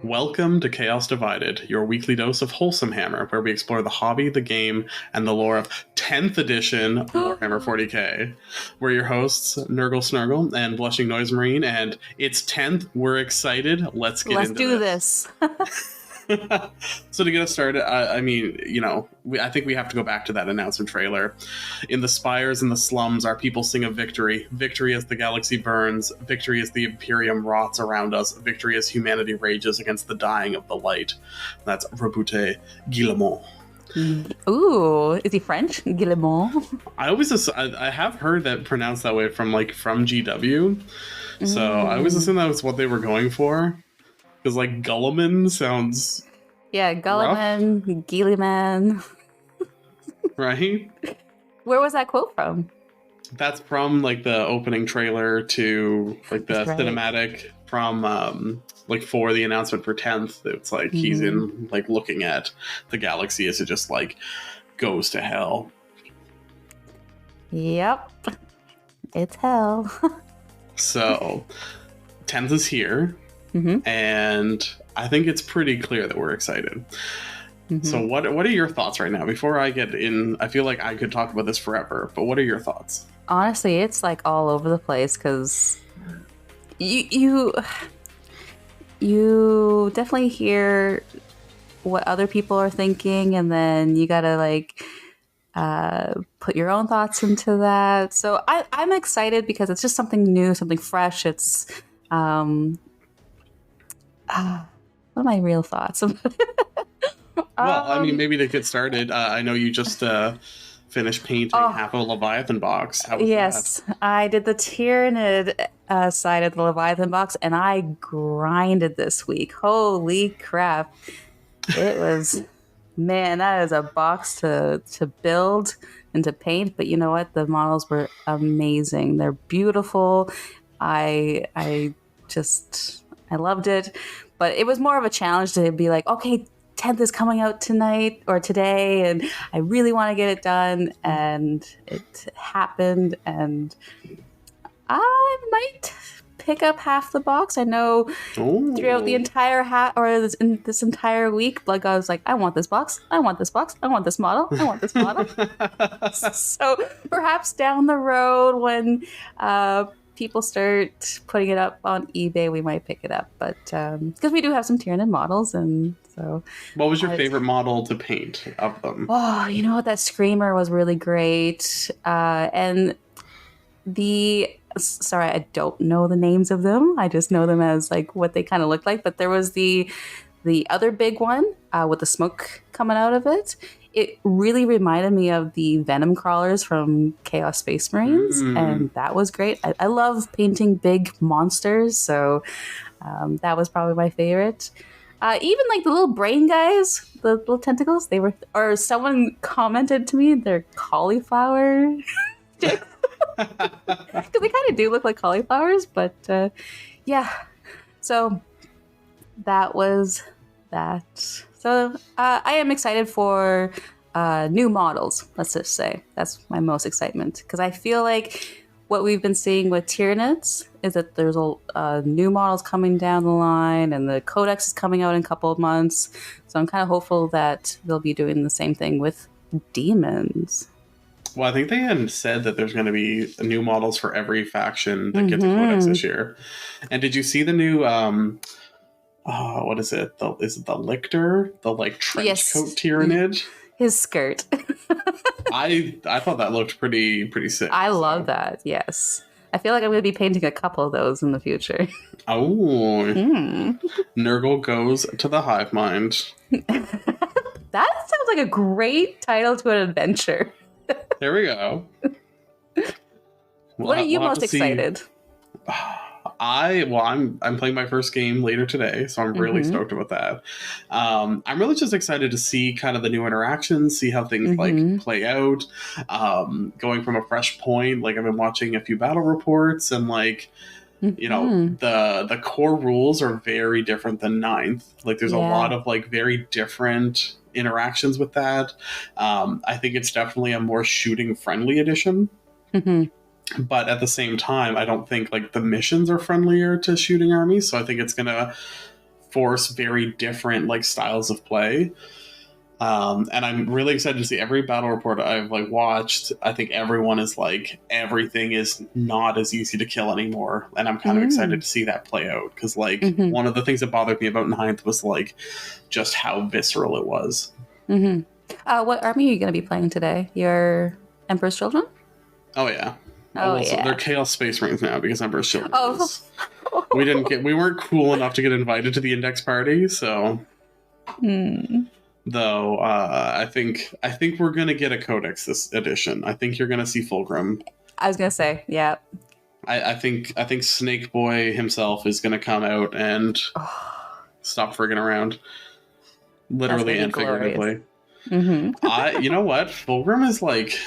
Welcome to Chaos Divided, your weekly dose of WholesomeHammer, where we explore the hobby, the game, and the lore of 10th edition Warhammer 40k. We're your hosts, Nurgle Snurgle and BlushingNoiseMarine, and it's 10th. We're excited. Let's Let's do this. So to get us started, I think we have to go back to that announcement trailer. In the spires and the slums, our people sing of victory. Victory as the galaxy burns. Victory as the Imperium rots around us. Victory as humanity rages against the dying of the light. That's Reboute Guillemot. Ooh, is he French? Guillemot. I have heard that pronounced that way from GW. So I always assumed that was what they were going for. Because, Gulliman sounds... Yeah, Gulliman, Guilliman. Right? Where was that quote from? That's from, the opening trailer to, the cinematic from, for the announcement for 10th. It's he's in, looking at the galaxy as it just, goes to hell. Yep. It's hell. So, 10th is here. And I think it's pretty clear that we're excited. So what are your thoughts right now? Before I get in, I feel like I could talk about this forever, but what are your thoughts? Honestly, it's all over the place because you definitely hear what other people are thinking, and then you gotta put your own thoughts into that. So I'm excited because it's just something new, something fresh. It's what are my real thoughts? Maybe to get started, I know you just finished painting half of a Leviathan box. How was that? I did the Tyranid side of the Leviathan box, and I grinded this week. Holy crap. It was, man, that is a box to build and to paint, but you know what? The models were amazing. They're beautiful. I loved it, but it was more of a challenge to be okay, 10th is coming out tonight or today, and I really want to get it done, and it happened, and I might pick up half the box. I know throughout the entire this entire week, Blood God was like, I want this box, I want this box, I want this model, I want this model. So perhaps down the road when people start putting it up on eBay, we might pick it up, but because we do have some Tyranid models, and so. What was your favorite model to paint of them? Oh, you know what? That Screamer was really great, and sorry, I don't know the names of them. I just know them as what they kind of look like. But there was the other big one with the smoke coming out of it. It really reminded me of the Venom crawlers from Chaos Space Marines, and that was great. I love painting big monsters, so that was probably my favorite. Even the little brain guys, the little tentacles, or someone commented to me, they're cauliflower sticks. Because they kind of do look like cauliflowers, but yeah. So that was that. So I am excited for new models, let's just say. That's my most excitement. Because I feel like what we've been seeing with Tyranids is that there's new models coming down the line, and the Codex is coming out in a couple of months. So I'm kind of hopeful that they'll be doing the same thing with demons. Well, I think they had said that there's going to be new models for every faction that gets a Codex this year. And did you see the new... what is it? Is it the Lictor? The trench coat Tyranid? His skirt. I thought that looked pretty sick. I love that, yes. I feel like I'm going to be painting a couple of those in the future. Oh. Nurgle goes to the hive mind. That sounds like a great title to an adventure. There we go. What are you most excited? I'm playing my first game later today, so I'm really stoked about that. I'm really just excited to see kind of the new interactions, see how things play out. Going from a fresh point, I've been watching a few battle reports, and the core rules are very different than 9th. There's a lot of very different interactions with that. I think it's definitely a more shooting friendly edition. But at the same time, I don't think the missions are friendlier to shooting armies. So I think it's going to force very different like styles of play. And I'm really excited to see every battle report I've like watched. I think everyone is like, everything is not as easy to kill anymore, and I'm kind of excited to see that play out, because like one of the things that bothered me about Ninth was like just how visceral it was. What army are you going to be playing today? Your Emperor's Children? Oh yeah. Yeah. They're Chaos Space Marines now because Emperor's Children. We weren't cool enough to get invited to the index party, so. Though I think we're gonna get a codex this edition. I think you're gonna see Fulgrim. I was gonna say, yeah. I think Snake Boy himself is gonna come out and stop frigging around, literally and figuratively. You know what? Fulgrim is like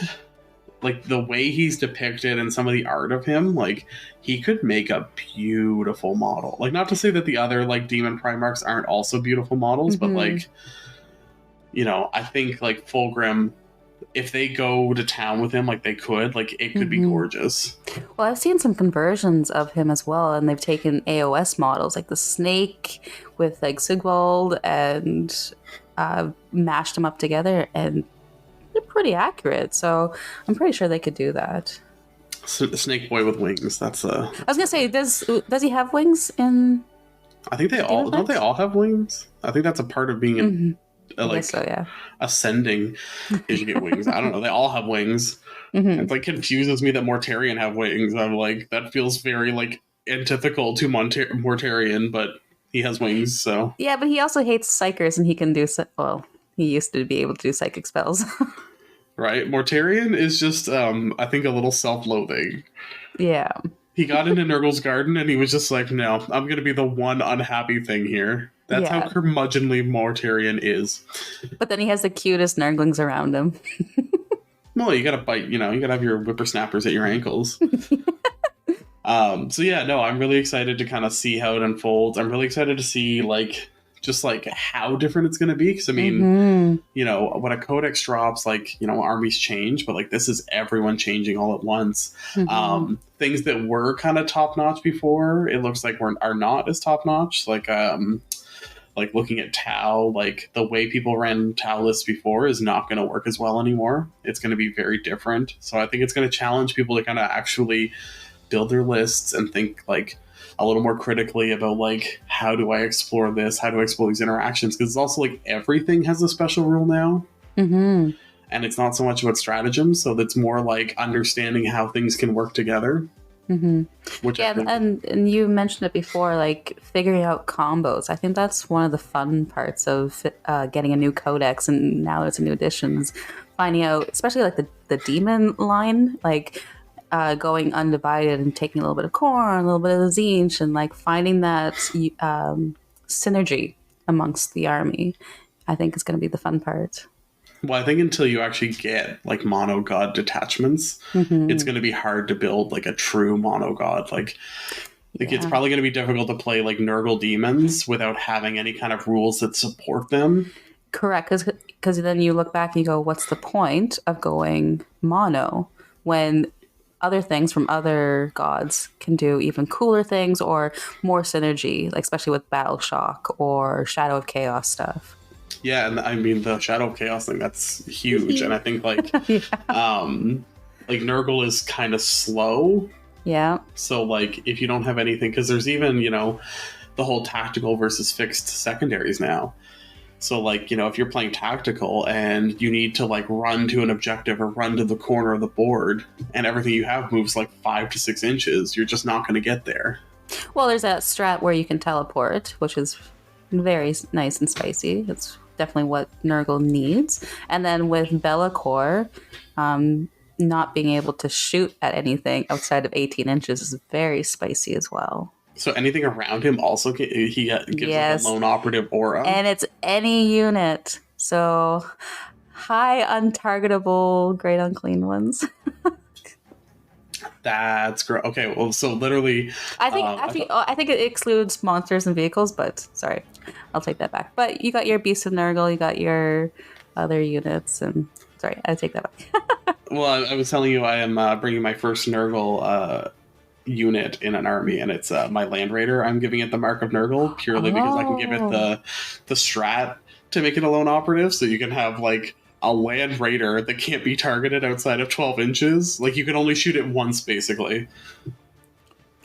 the way he's depicted and some of the art of him, like he could make a beautiful model. Like, not to say that the other like Demon Primarchs aren't also beautiful models, but like. You know, I think like Fulgrim, if they go to town with him like they could, like it could be gorgeous. Well, I've seen some conversions of him as well, and they've taken AOS models like the snake with like Sigvald and mashed them up together, and they're pretty accurate. So I'm pretty sure they could do that. Snake Boy with wings. That's I was gonna say, does he have wings in? I think they all don't. They all have wings. I think that's a part of being in. Like so, yeah. Ascending is you get wings. I don't know. They all have wings. It like confuses me that Mortarion have wings. I'm like, that feels very like antithetical to Mortarion, but he has wings. So yeah, but he also hates psychers, and he can do he used to be able to do psychic spells. Right, Mortarion is just I think a little self-loathing. Yeah. He got into Nurgle's garden and he was just like, no, I'm gonna be the one unhappy thing here. That's how curmudgeonly Mortarion is. But then he has the cutest Nurglings around him. Well, you gotta bite, you gotta have your whippersnappers at your ankles. So yeah, no, I'm really excited to kind of see how it unfolds. I'm really excited to see just how different it's going to be. Because I mean, when a codex drops, armies change, but this is everyone changing all at once. Things that were kind of top notch before, it looks like are not as top notch. Like looking at Tau, the way people ran Tau lists before is not going to work as well anymore. It's going to be very different. So I think it's going to challenge people to kind of actually build their lists and think a little more critically about how do I explore this? How do I explore these interactions? Because it's also everything has a special rule now. And it's not so much about stratagems. So that's more understanding how things can work together. Which and you mentioned it before, figuring out combos. I think that's one of the fun parts of getting a new codex, and now it's a new editions. Finding out, especially the demon line, going undivided and taking a little bit of Khorne, a little bit of the Tzeentch, and finding that synergy amongst the army. I think is going to be the fun part. Well, I think until you actually get mono god detachments, it's going to be hard to build a true mono god. It's probably going to be difficult to play Nurgle demons without having any kind of rules that support them. Correct, because then you look back and you go, what's the point of going mono when other things from other gods can do even cooler things or more synergy, especially with Battle Shock or Shadow of Chaos stuff. Yeah, and I mean the Shadow of Chaos thing, that's huge. And I think Nurgle is kind of slow. Yeah. So if you don't have anything, because there's even, the whole tactical versus fixed secondaries now. So if you're playing tactical and you need to run to an objective or run to the corner of the board and everything you have moves 5 to 6 inches, you're just not going to get there. Well, there's that strat where you can teleport, which is very nice and spicy. It's definitely what Nurgle needs. And then with Be'lakor, not being able to shoot at anything outside of 18 inches is very spicy as well. So anything around him also he gives a lone operative aura. And it's any unit. So high untargetable great unclean ones. That's great. Okay, well, so literally, I think it excludes monsters and vehicles, but sorry, I'll take that back. But you got your Beast of Nurgle, you got your other units, and sorry, I take that back. Well, I was telling you I am bringing my first Nurgle unit in an army, and it's my Land Raider. I'm giving it the Mark of Nurgle purely because I can give it the strat to make it a lone operative, so you can have like a Land Raider that can't be targeted outside of 12 inches. Like, you can only shoot it once, basically.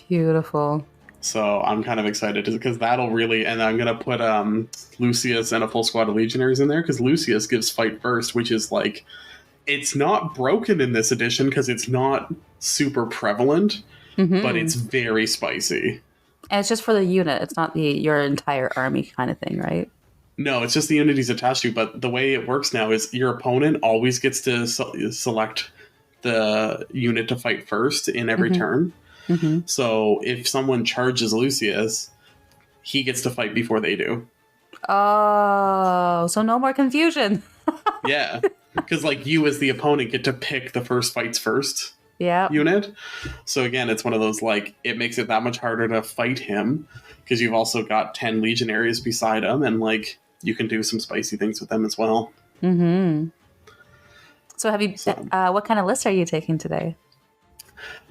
Beautiful. So I'm kind of excited because that'll really, and I'm gonna put Lucius and a full squad of Legionaries in there because Lucius gives fight first, which is like, it's not broken in this edition because it's not super prevalent, but it's very spicy. And it's just for the unit. It's not your entire army kind of thing, right? No, it's just the unit he's attached to. But the way it works now is your opponent always gets to select the unit to fight first in every turn. So if someone charges Lucius, he gets to fight before they do. Oh, so no more confusion. Yeah, because like you as the opponent get to pick the first fights first unit. So again, it's one of those, like, it makes it that much harder to fight him because you've also got 10 Legionaries beside him, and like you can do some spicy things with them as well. So have you? What kind of list are you taking today?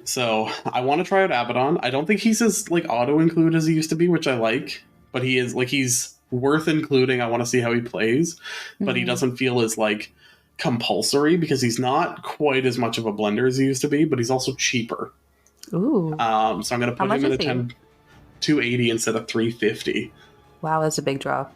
So I want to try out Abaddon. I don't think he's as like auto include as he used to be, which I like. But he is like, he's worth including. I want to see how he plays, but he doesn't feel as like compulsory because he's not quite as much of a blender as he used to be. But he's also cheaper. Ooh. So I'm going to put him in a 280 instead of 350. Wow, that's a big drop.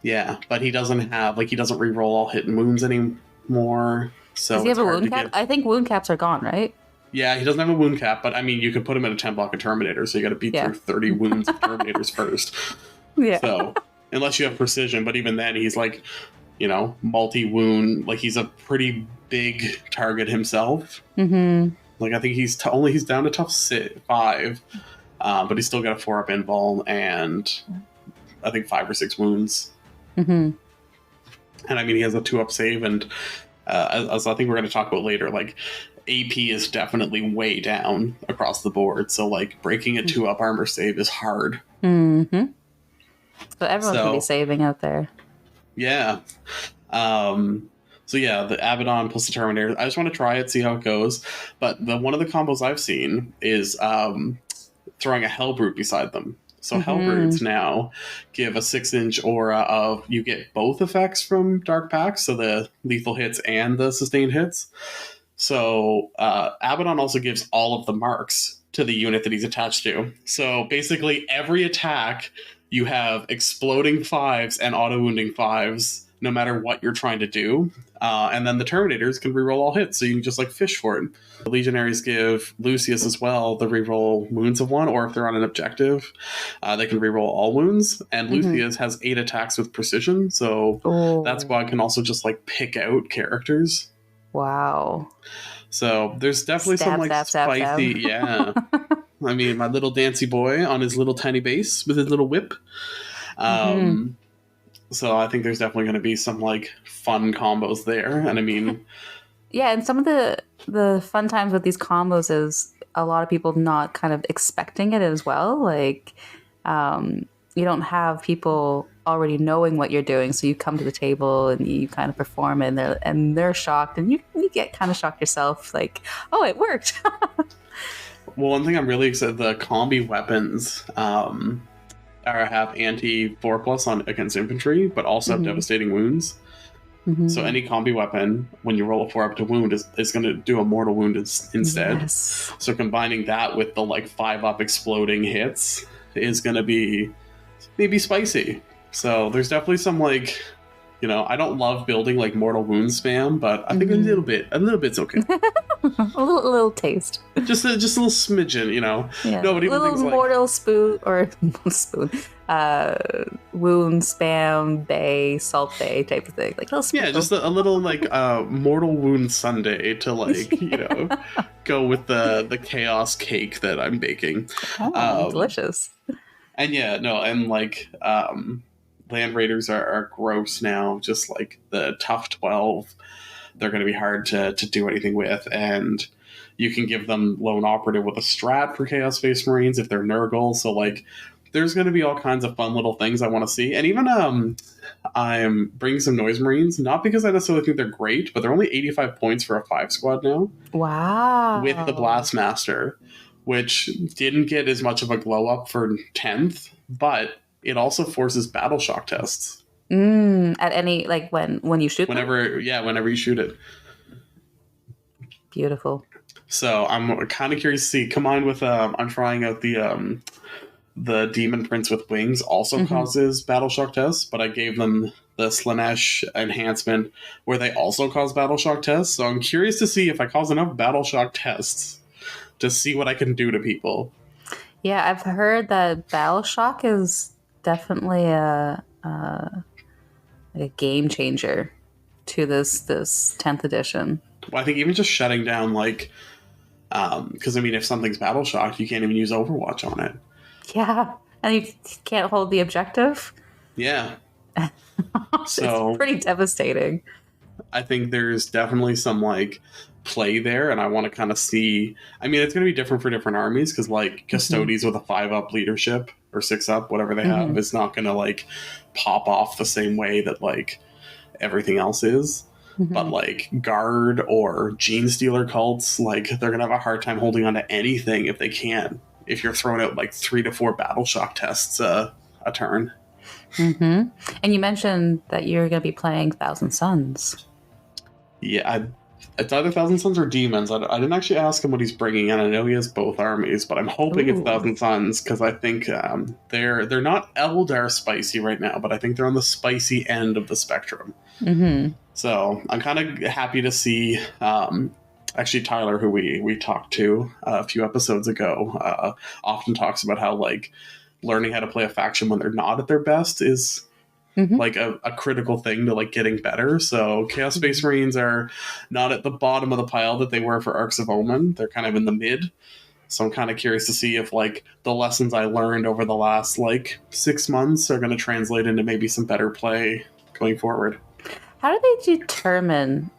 Yeah, but he doesn't have he doesn't reroll all hit and wounds anymore. So does he have a wound cap? I think wound caps are gone, right? Yeah, he doesn't have a wound cap, but I mean, you could put him in a 10 block of Terminator, so you got to beat through 30 wounds of Terminators first. Yeah. So, unless you have precision, but even then, he's like, multi-wound. Like, he's a pretty big target himself. Like, I think he's down to tough 5, but he's still got a 4-up invul and I think 5 or 6 wounds. And I mean, he has a 2-up save, and as I think we're going to talk about later, like, AP is definitely way down across the board, so like breaking a 2-up armor save is hard. So everyone can be saving out there. Yeah. So yeah, the Abaddon plus the Terminator. I just want to try it, see how it goes. But one of the combos I've seen is throwing a Hellbrute beside them. So Hellbrutes now give a 6-inch aura of, you get both effects from Dark Pact, so the lethal hits and the sustained hits. So Abaddon also gives all of the marks to the unit that he's attached to. So basically every attack, you have exploding 5s and auto-wounding 5s, no matter what you're trying to do. And then the Terminators can reroll all hits, so you can just like fish for it. The Legionaries give Lucius as well the reroll wounds of 1, or if they're on an objective, they can reroll all wounds. And Lucius has 8 attacks with precision, so that squad can also just like pick out characters. Wow. So there's definitely some like spicy, yeah. I mean, my little dancy boy on his little tiny base with his little whip. So I think there's definitely going to be some like fun combos there, and I mean, yeah, and some of the fun times with these combos is a lot of people not kind of expecting it as well. Like, you don't have people already knowing what you're doing, so you come to the table and you kind of perform it, and they're shocked, and you get kind of shocked yourself, like, oh, it worked. Well, one thing I'm really excited, the combi weapons have anti 4+ on against infantry, but also have devastating wounds. So any combi weapon, when you roll a 4-up to wound, is going to do a mortal wound instead. Yes. So combining that with the like 5-up exploding hits is going to be maybe spicy. So there's definitely some like, I don't love building like mortal wound spam, but I think a little bit's okay. a little taste. Just a little smidgen, Yeah. No, but even little things like mortal spoon wound spam bay, salt bay type of thing, like little spoon. Yeah, just a little like mortal wound sundae to like go with the chaos cake that I'm baking. Delicious. And yeah, no, and like Land Raiders are gross now. Just like the tough 12, they're going to be hard to do anything with, and you can give them lone operative with a strat for Chaos Space Marines if they're Nurgle. So like, there's going to be all kinds of fun little things I want to see. And even I'm bringing some Noise Marines, not because I necessarily think they're great, but they're only 85 points for a 5 squad now. Wow. With the Blastmaster, which didn't get as much of a glow up for 10th, but it also forces battle shock tests. At any, like when you shoot them? Whenever you shoot it. Beautiful. So I'm kind of curious to see, combined with I'm trying out the Demon Prince with Wings also causes battle shock tests, but I gave them the Slanesh enhancement where they also cause battle shock tests. So I'm curious to see if I cause enough battle shock tests to see what I can do to people. Yeah, I've heard that battle shock is definitely a game changer to this 10th edition. Well, I think even just shutting down, like, because I mean, if something's battle shocked, you can't even use Overwatch on it. Yeah, and you can't hold the objective. Yeah. So it's pretty devastating. I think there's definitely some like play there, and I want to kind of see. I mean, it's going to be different for different armies because like Custodes with a 5-up leadership or 6-up, whatever they have, is not going to like pop off the same way that like everything else is. But like Guard or Gene Stealer cults, like they're going to have a hard time holding on to anything if they can. If you're throwing out like 3 to 4 battle shock tests a turn. And you mentioned that you're going to be playing Thousand Suns. Yeah, it's either Thousand Suns or Demons. I didn't actually ask him what he's bringing in. I know he has both armies, but I'm hoping it's Thousand Suns because I think they're not Eldar spicy right now, but I think they're on the spicy end of the spectrum. So I'm kind of happy to see. Actually, Tyler, who we talked to a few episodes ago, often talks about how like learning how to play a faction when they're not at their best is like a critical thing to like getting better. So Chaos Space Marines are not at the bottom of the pile that they were for Arcs of Omen. They're kind of in the mid. So I'm kind of curious to see if like the lessons I learned over the last like 6 months are going to translate into maybe some better play going forward. How do they determine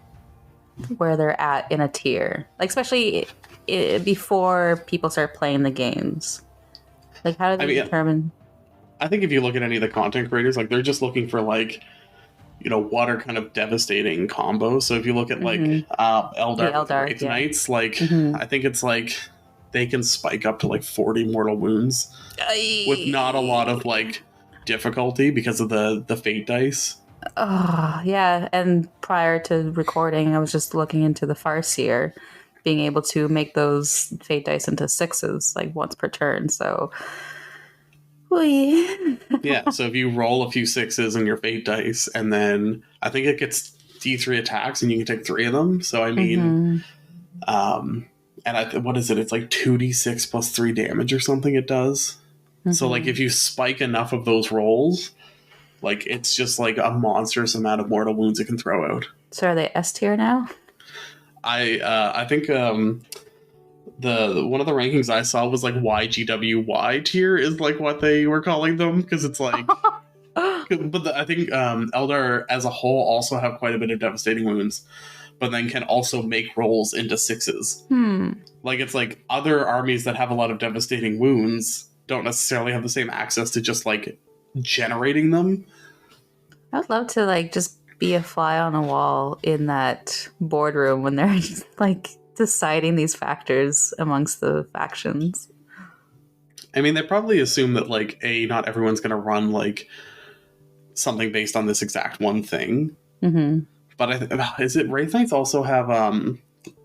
where they're at in a tier? Like, especially before people start playing the games. Like, how do they determine? I think if you look at any of the content creators, like, they're just looking for, like, you know, what are kind of devastating combos. So if you look at, like, Eldar Wraith Knights, like, I think it's, like, they can spike up to, like, 40 mortal wounds with not a lot of, like, difficulty because of the fate dice. Oh, yeah. And prior to recording, I was just looking into the Farseer being able to make those fate dice into 6s, like once per turn. So, yeah. So if you roll a few 6s in your fate dice, and then I think it gets D3 attacks, and you can take 3 of them. So I mean, and what is it? It's like 2d6 plus 3 damage or something. It does. So like if you spike enough of those rolls, like it's just like a monstrous amount of mortal wounds it can throw out. So are they S tier now? I think one of the rankings I saw was like YGWY tier is like what they were calling them, because it's like but I think Eldar as a whole also have quite a bit of devastating wounds, but then can also make rolls into 6s. Like it's like other armies that have a lot of devastating wounds don't necessarily have the same access to just like generating them. I would love to like just be a fly on a wall in that boardroom when they're like deciding these factors amongst the factions. I mean, they probably assume that like not everyone's going to run like something based on this exact one thing. But is it Wraith Knights also have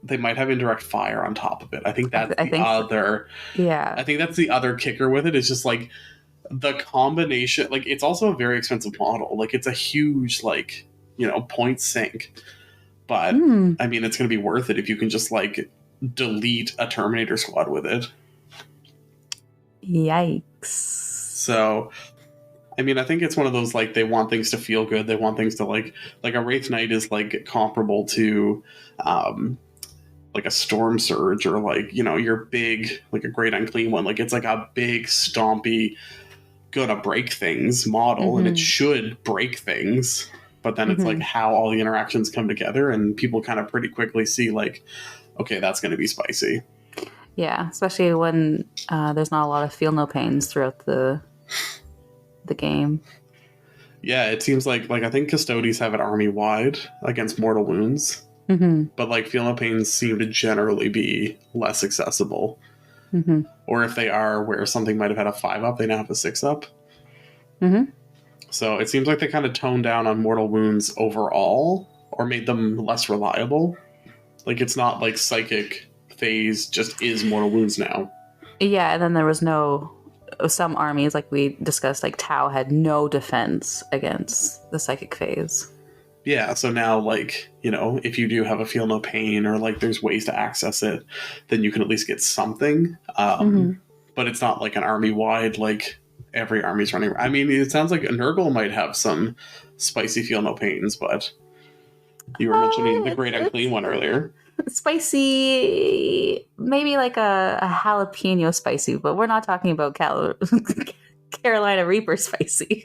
they might have indirect fire on top of it? I think that's I think that's the other kicker with it. It's just like the combination, like it's also a very expensive model. Like it's a huge like, you know, point sink. But I mean, it's going to be worth it if you can just like delete a Terminator squad with it. Yikes. So, I mean, I think it's one of those like they want things to feel good. They want things to like a Wraith Knight is like comparable to like a Storm Surge, or like, you know, your big, like a Great Unclean One. Like it's like a big stompy gonna break things model, and it should break things, but then it's like how all the interactions come together, and people kind of pretty quickly see like, okay, that's going to be spicy. Yeah, especially when there's not a lot of feel no pains throughout the game. Yeah, it seems like I think Custodes have it army wide against mortal wounds, but like feel no pains seem to generally be less accessible. Mm-hmm. Or if they are where something might have had a 5 up, they now have a 6 up. Mm-hmm. So it seems like they kind of toned down on mortal wounds overall, or made them less reliable. Like, it's not like psychic phase just is mortal wounds now. Yeah, and then there was some armies, like we discussed, like Tau had no defense against the psychic phase. Yeah, so now, like, if you do have a feel no pain, or like there's ways to access it, then you can at least get something. But it's not like an army-wide, like, every army's running. I mean, it sounds like Nurgle might have some spicy feel no pains, but you were mentioning the Great Unclean one earlier. Spicy, maybe like a jalapeno spicy, but we're not talking about Carolina Reaper spicy.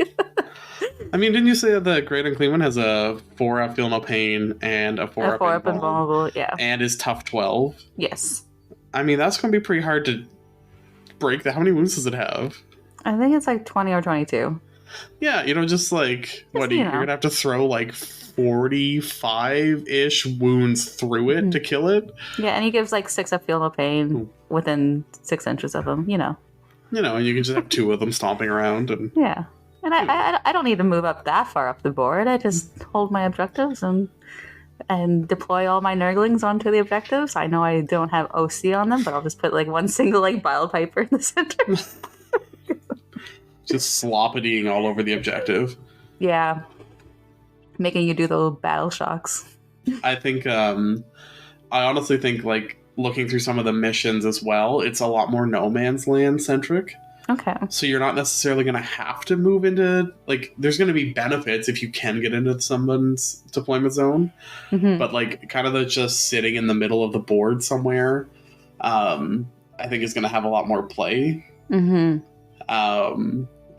I mean, didn't you say that the Great Unclean one has a 4-up feel no pain and a 4-up invulnerable, yeah. And is tough 12? Yes. I mean, that's going to be pretty hard to break. How many wounds does it have? I think it's like 20 or 22. Yeah, just like, you're going to have to throw like 45-ish wounds through it to kill it. Yeah, and he gives like 6 up feel no pain within 6 inches of him, and you can just have 2 of them stomping around. And yeah. And I don't need to move up that far up the board. I just hold my objectives and deploy all my Nurglings onto the objectives. I know I don't have OC on them, but I'll just put like one single like Bile Piper in the center. Just sloppetying all over the objective. Yeah. Making you do the battle shocks. I think, I honestly think, like, looking through some of the missions as well, it's a lot more No Man's Land centric. Okay. So you're not necessarily going to have to move into, like, there's going to be benefits if you can get into someone's deployment zone. Mm-hmm. But, like, kind of the just sitting in the middle of the board somewhere, I think is going to have a lot more play. Mm-hmm.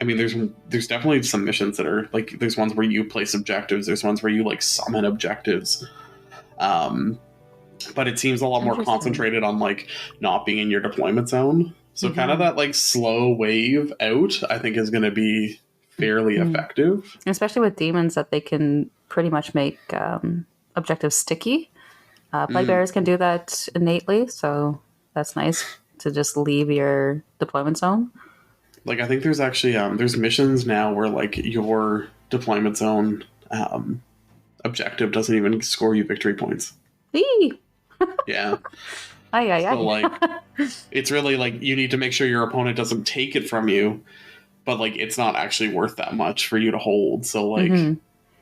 I mean, there's definitely some missions that are, like, there's ones where you place objectives, there's ones where you, like, summon objectives. But it seems a lot more concentrated on, like, not being in your deployment zone. So kind of that, like, slow wave out, I think, is going to be fairly effective. Especially with demons, that they can pretty much make objectives sticky. Plague bearers can do that innately, so that's nice to just leave your deployment zone. Like, I think there's actually there's missions now where, like, your deployment zone objective doesn't even score you victory points. Eee! Yeah. So, like, it's really, like, you need to make sure your opponent doesn't take it from you, but, like, it's not actually worth that much for you to hold. So, like,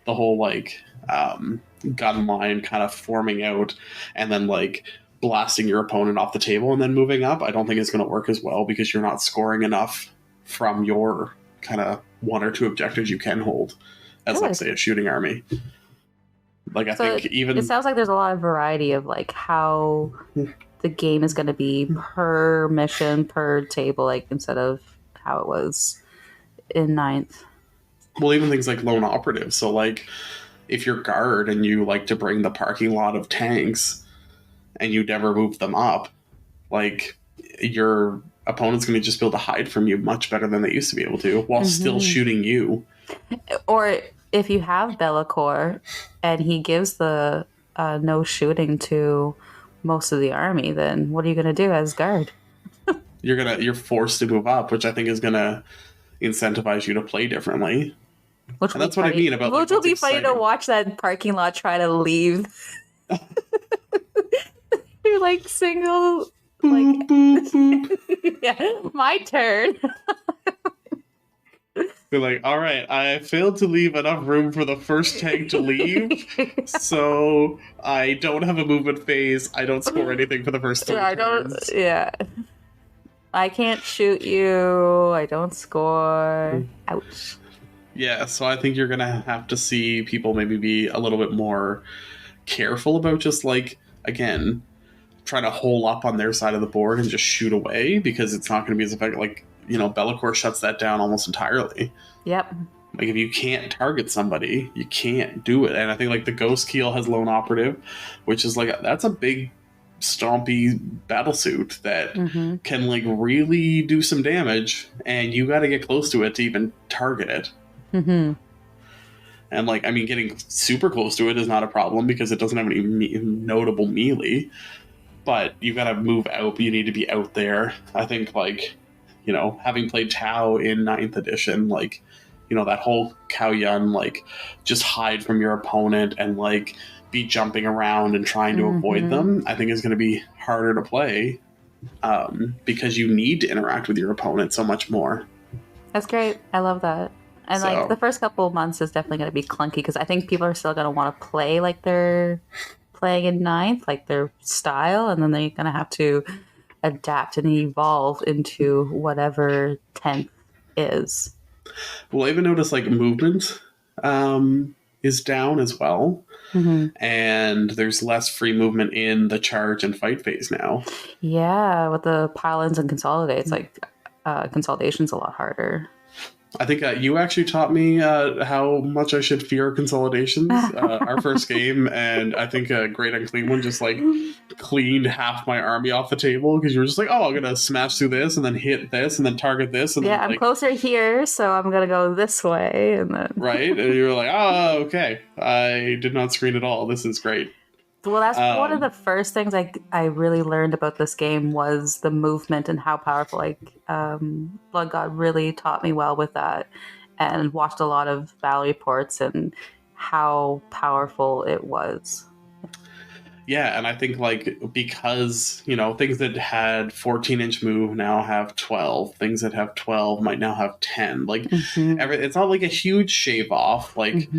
the whole, like, gun line kind of forming out and then, like, blasting your opponent off the table and then moving up, I don't think it's going to work as well because you're not scoring enough from your kind of 1 or 2 objectives you can hold as, like, say, a shooting army. Like, I think even... It sounds like there's a lot of variety of, like, how the game is going to be per mission, per table, like, instead of how it was in 9th. Well, even things like lone operatives. So, like, if you're guard and you like to bring the parking lot of tanks and you never move them up, like, your opponent's going to just be able to hide from you much better than they used to be able to while still shooting you. Or if you have Be'lakor and he gives the no shooting to most of the army, then what are you going to do as guard? You're forced to move up, which I think is going to incentivize you to play differently. And that's what I mean about, which will be funny to watch that parking lot try to leave. You're like single, like, yeah, my turn. They're like, all right, I failed to leave enough room for the first tank to leave, so I don't have a movement phase. I don't score anything for the first 3 turns. I can't shoot you. I don't score. Ouch. Yeah, so I think you're going to have to see people maybe be a little bit more careful about just, like, again, trying to hole up on their side of the board and just shoot away, because it's not going to be as effective. Like, Be'lakor shuts that down almost entirely. Yep. Like, if you can't target somebody, you can't do it. And I think, like, the Ghost Keel has lone operative, which is, like, that's a big, stompy battlesuit that can, like, really do some damage, and you got to get close to it to even target it. And, like, I mean, getting super close to it is not a problem because it doesn't have any notable melee. but you got to move out. You need to be out there. I think, like, you know, having played Tau in 9th edition, like, you know, that whole Cao Yun, like, just hide from your opponent and, like, be jumping around and trying to avoid them, I think is going to be harder to play because you need to interact with your opponent so much more. That's great. I love that. And like the first couple of months is definitely going to be clunky because I think people are still going to want to play like they're playing in 9th, like their style, and then they're going to have to adapt and evolve into whatever 10th is. Well, I even noticed like movement is down as well. And there's less free movement in the charge and fight phase now. Yeah, with the pile-ins and consolidates, like consolidation's a lot harder. I think you actually taught me how much I should fear consolidations our first game, and I think a Great Unclean One just like cleaned half my army off the table because you were just like, oh, I'm gonna smash through this and then hit this and then target this. And yeah, then, I'm like, closer here, so I'm gonna go this way, and then right, and you were like, oh, okay, I did not screen at all. This is great. Well, that's one of the first things I really learned about this game was the movement and how powerful. Like, Blood God really taught me well with that, and watched a lot of battle reports and how powerful it was. Yeah, and I think like because, you know, things that had 14-inch move now have 12. Things that have 12 might now have 10. Like it's not like a huge shave off. Like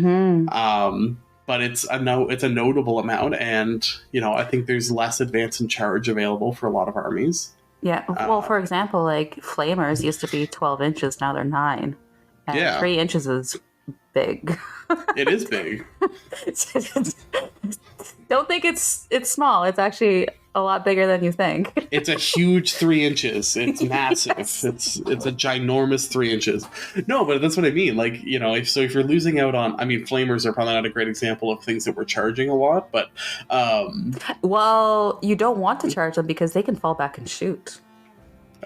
but it's a notable amount, and you know I think there's less advance and charge available for a lot of armies. Yeah, well, for example, like Flamers used to be 12 inches, now they're 9. And 3 inches is big. It is big. Don't think it's small. It's actually a lot bigger than you think. It's a huge 3 inches. It's massive. Yes. It's a ginormous 3 inches. No, but that's what I mean. Like, you know, if you're losing out on, I mean, Flamers are probably not a great example of things that we're charging a lot, but well, you don't want to charge them because they can fall back and shoot.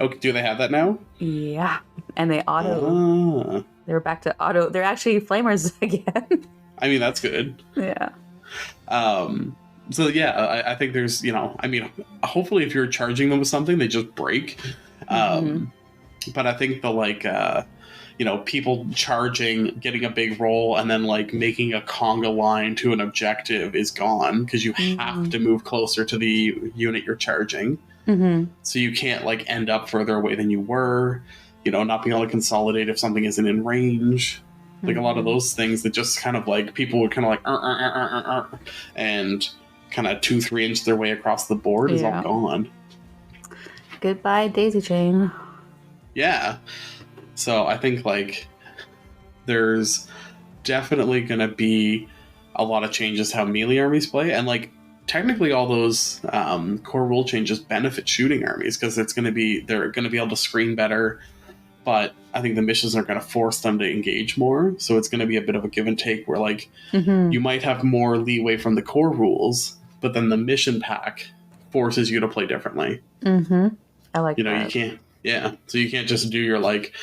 Oh, do they have that now? Yeah, and they auto. They're back to auto. They're actually Flamers again. I mean, that's good. Yeah. So yeah, I think there's, you know, I mean, hopefully if you're charging them with something, they just break. But I think the like, you know, people charging, getting a big roll, and then like making a conga line to an objective is gone because you have to move closer to the unit you're charging. So you can't like end up further away than you were. You know, not being able to consolidate if something isn't in range. Like a lot of those things that just kind of like people would kind of like and kind of 2-3 inch their way across the board is all gone. Goodbye, daisy chain. Yeah. So I think like there's definitely going to be a lot of changes how melee armies play, and like technically all those core rule changes benefit shooting armies because they're going to be able to screen better. But I think the missions are going to force them to engage more. So it's going to be a bit of a give and take where, like, you might have more leeway from the core rules, but then the mission pack forces you to play differently. I like that. You know, you can't, so you can't just do your, like,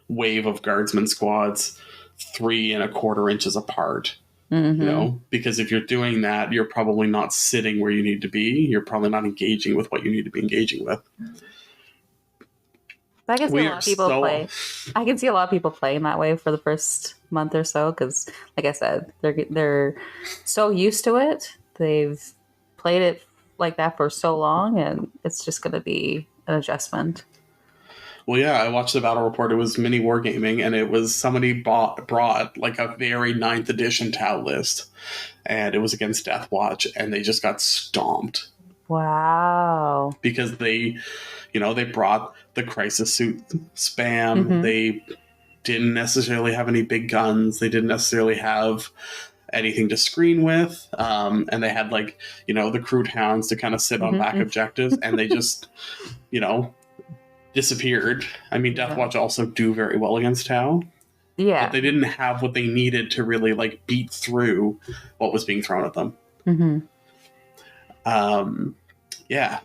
wave of guardsman squads 3 1/4 inches apart. You know, because if you're doing that, you're probably not sitting where you need to be. You're probably not engaging with what you need to be engaging with. I can see a lot of people play. I can see a lot of people playing that way for the first month or so because, like I said, they're so used to it. They've played it like that for so long, and it's just going to be an adjustment. Well, yeah, I watched the battle report. It was mini wargaming, and it was somebody brought like a very 9th edition Tau list, and it was against Deathwatch, and they just got stomped. Wow! Because they brought the crisis suit spam. They didn't necessarily have any big guns. They didn't necessarily have anything to screen with, and they had like the crude hounds to kind of sit on back objectives, and they just disappeared. I mean, Deathwatch also do very well against Tau. Yeah. But they didn't have what they needed to really like beat through what was being thrown at them. Yeah.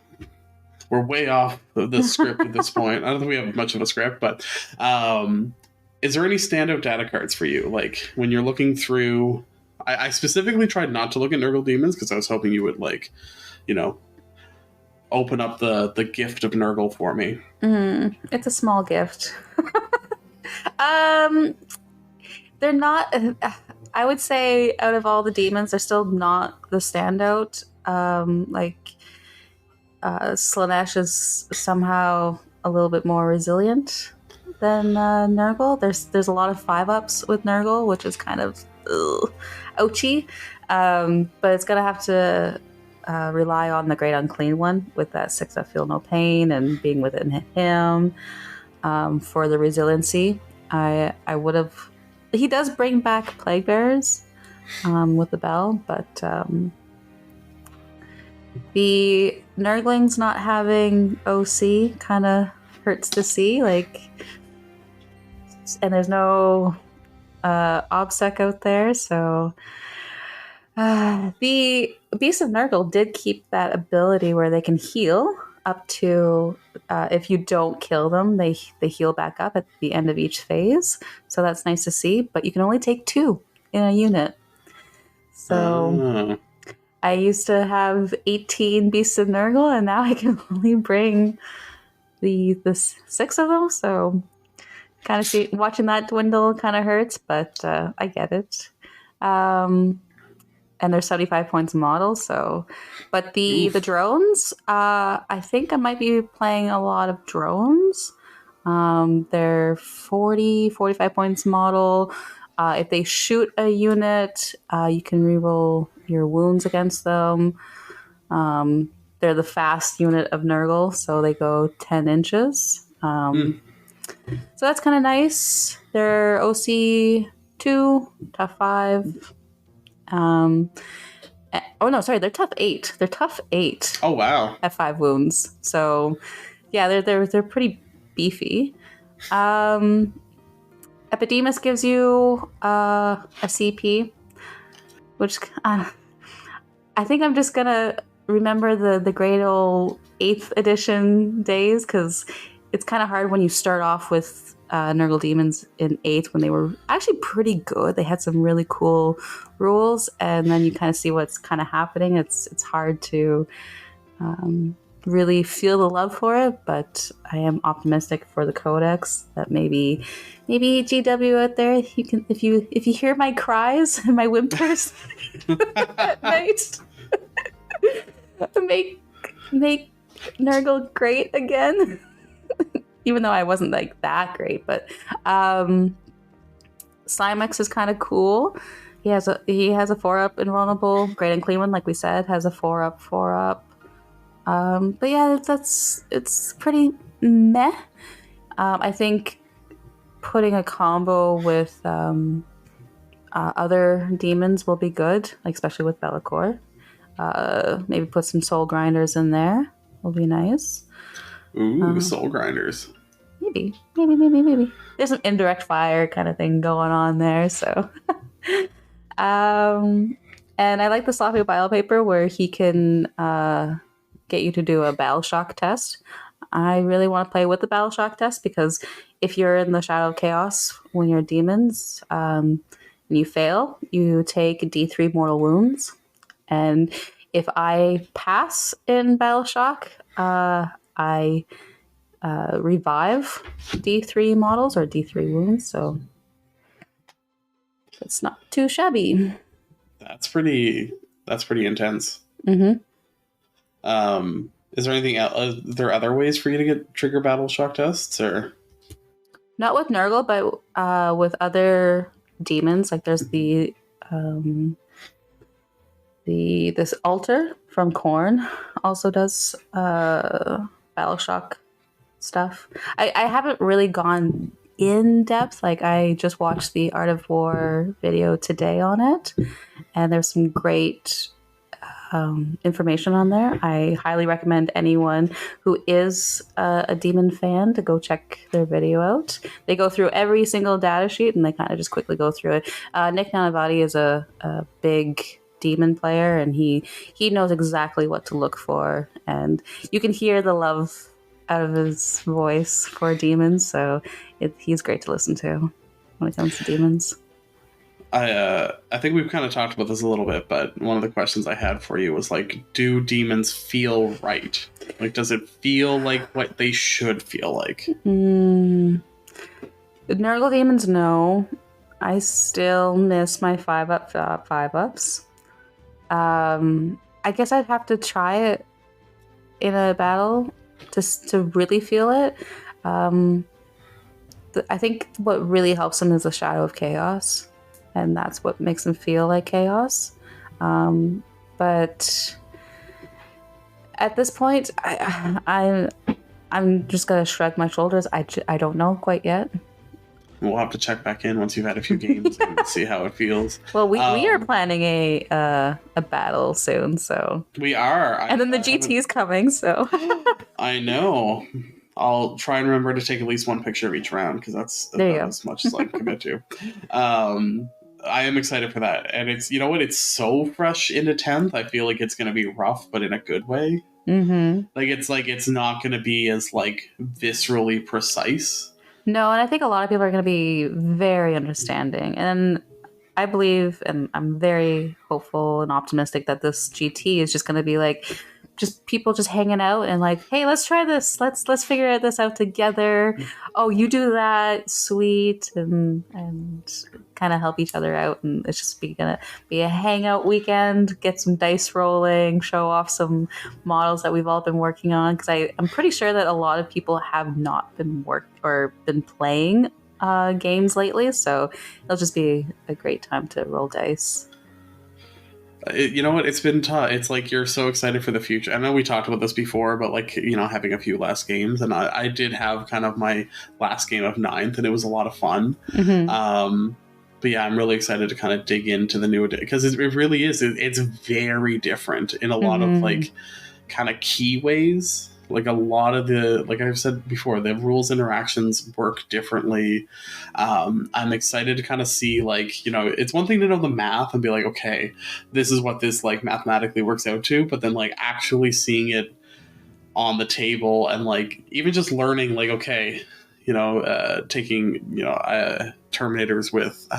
We're way off the script at this point. I don't think we have much of a script, but is there any standout data cards for you? Like when you're looking through, I specifically tried not to look at Nurgle Demons because I was hoping you would open up the gift of Nurgle for me? It's a small gift. um, they're not. I would say out of all the demons, they're still not the standout. Slanesh is somehow a little bit more resilient than Nurgle. There's a lot of 5-ups with Nurgle, which is kind of ouchy. But it's gonna have to rely on the Great Unclean One with that 6-up Feel No Pain and being within him for the resiliency. I would have. He does bring back Plague Bearers with the bell, but the Nurglings not having OC kind of hurts to see. Like, and there's no OBSEC out there, so the Beast of Nurgle did keep that ability where they can heal up to if you don't kill them, they heal back up at the end of each phase. So that's nice to see. But you can only take 2 in a unit. So I used to have 18 Beasts of Nurgle, and now I can only bring the 6 of them. So kind of watching that dwindle kind of hurts, but I get it. And there's 75 points model, so. But the drones, I think I might be playing a lot of drones. They're 45 points model. If they shoot a unit, you can reroll your wounds against them. They're the fast unit of Nurgle, so they go 10 inches. So that's kind of nice. They're OC 2, tough 5. They're tough 8. They're tough 8. Oh wow! At 5 wounds. So, yeah, they're pretty beefy. Epidemus gives you a CP, which I think I'm just gonna remember the great old 8th edition days, because it's kind of hard when you start off with Nurgle Demons in 8th when they were actually pretty good. They had some really cool rules, and then you kind of see what's kind of happening. It's hard to really feel the love for it, but I am optimistic for the Codex that maybe GW out there, you can, if you hear my cries and my whimpers at night, make Nurgle great again. Even though I wasn't like that great, but Slimex is kind of cool. He has a 4-up invulnerable. Great and Clean One, like we said, has a 4-up. But yeah, it's pretty meh. I think putting a combo with other demons will be good, like especially with Be'lakor. Maybe put some soul grinders in there. Will be nice. Ooh, soul grinders. Maybe. There's some indirect fire kind of thing going on there, so. And I like the sloppy bile paper where he can get you to do a battle shock test. I really want to play with the battle shock test, because if you're in the Shadow of Chaos when you're demons and you fail, you take D3 mortal wounds. And if I pass in battle shock, I revive D3 models or D3 wounds, so it's not too shabby. That's pretty intense. Mm-hmm. Is there anything else? Are there other ways for you to get trigger battle shock tests, or not with Nurgle, but with other demons? Like there's this altar from Khorne also does battle shock stuff. I haven't really gone in depth. Like I just watched the Art of War video today on it, and there's some great information on there. I highly recommend anyone who is a demon fan to go check their video out. They go through every single data sheet and they kind of just quickly go through it. Nick Nanavati is a big demon player, and he knows exactly what to look for, and you can hear the love out of his voice for demons, so he's great to listen to when it comes to demons. I think we've kind of talked about this a little bit, but one of the questions I had for you was like, do demons feel right? Like, does it feel like what they should feel like? The Nurgle Demons, no. I still miss my 5-ups. I guess I'd have to try it in a battle to really feel it. I think what really helps them is the Shadow of Chaos, and that's what makes them feel like chaos. But at this point, I'm just gonna shrug my shoulders. I don't know quite yet. We'll have to check back in once you've had a few games and see how it feels. Well, we are planning a battle soon, so we are. And then the GT's coming, so I know. I'll try and remember to take at least one picture of each round because that's about as much as I can commit to. I am excited for that, and it's, you know what? It's so fresh into 10th. I feel like it's going to be rough, but in a good way. Mm-hmm. Like it's not going to be as like viscerally precise. No, and I think a lot of people are going to be very understanding. And I believe, and I'm very hopeful and optimistic that this GT is just going to be like, just people just hanging out and like, hey, let's try this. Let's figure this out together. Oh, you do that, sweet, and kind of help each other out. And it's just gonna be a hangout weekend. Get some dice rolling, show off some models that we've all been working on. Because I'm pretty sure that a lot of people have not been been playing games lately. So it'll just be a great time to roll dice. You know what? It's been tough. It's like you're so excited for the future. I know we talked about this before, but like, you know, having a few last games, and I did have kind of my last game of 9th, and it was a lot of fun. Mm-hmm. But yeah, I'm really excited to kind of dig into the new edition because it really is. It's very different in a lot of like kind of key ways. Like a lot of the, like I've said before, the rules interactions work differently. I'm excited to kind of see, like, you know, it's one thing to know the math and be like, okay, this is what this like mathematically works out to, but then like actually seeing it on the table and like even just learning, like, okay, you know, taking, you know, Terminators with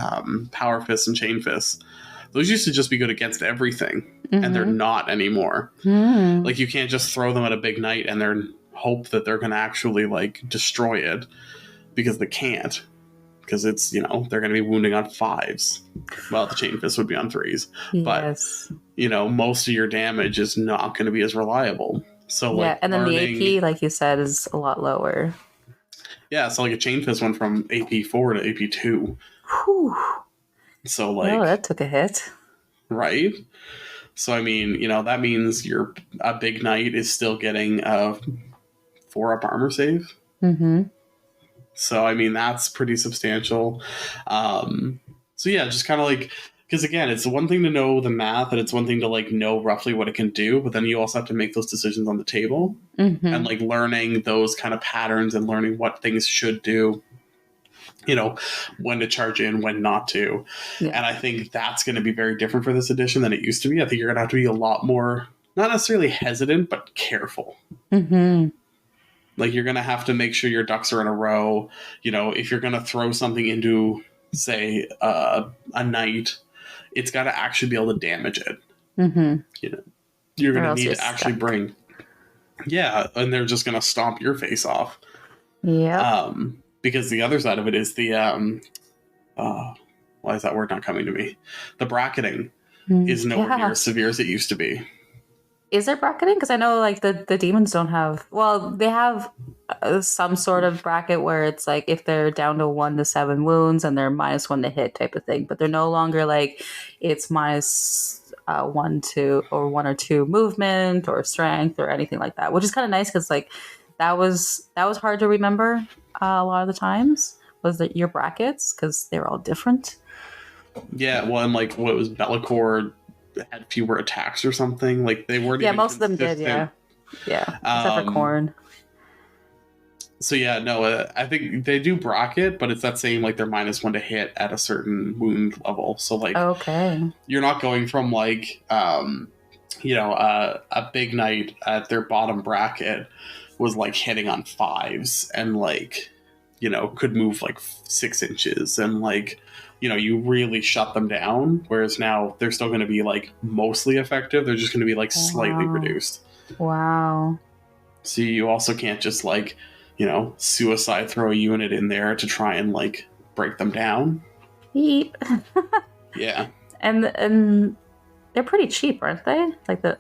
Power Fists and Chain Fists. Those used to just be good against everything, and they're not anymore. Like, you can't just throw them at a big knight and then hope that they're going to actually, like, destroy it, because they can't. Because it's, you know, they're going to be wounding on 5s. Well, the Chain Fist would be on 3s. Yes. But, you know, most of your damage is not going to be as reliable. So, like, and then the AP, like you said, is a lot lower. Yeah, so, like, a Chain Fist went from AP 4 to AP 2. Whew. So, like... Oh, that took a hit. Right? So, I mean, you know, that means a big knight is still getting a 4-up armor save. Mm-hmm. So, I mean, that's pretty substantial. So, yeah, just kind of like... Because, again, it's one thing to know the math, and it's one thing to, like, know roughly what it can do, but then you also have to make those decisions on the table. And, like, learning those kind of patterns and learning what things should do. You know, when to charge in, when not to. Yeah. And I think that's going to be very different for this edition than it used to be. I think you're going to have to be a lot more, not necessarily hesitant, but careful. Like, you're going to have to make sure your ducks are in a row. You know, if you're going to throw something into, say, a knight, it's got to actually be able to damage it. You know, you're going to need to actually bring... Yeah, and they're just going to stomp your face off. Yeah. Because the other side of it is the, why is that word not coming to me? The bracketing is nowhere near as severe as it used to be. Is there bracketing? Because I know, like, the demons don't have... Well, they have some sort of bracket where it's like if they're down to 1 to 7 wounds and they're -1 to hit type of thing. But they're no longer like it's -1 or 2 movement or strength or anything like that, which is kind of nice because, like, that was hard to remember a lot of the times, was that your brackets, because they were all different. Yeah, well, and like what was Be'lakor had fewer attacks or something. Like they weren't. Yeah, most of them did. Yeah, except for Khorne. So yeah, no, I think they do bracket, but it's that same, like, they're -1 to hit at a certain wound level. So like, okay, you're not going from like, you know, a big knight at their bottom bracket was like hitting on 5s and like, you know, could move like 6 inches and like, you know, you really shut them down. Whereas now they're still going to be like mostly effective. They're just going to be like slightly reduced. Wow. So you also can't just like, suicide throw a unit in there to try and like break them down. Yeep. Yeah. And they're pretty cheap, aren't they?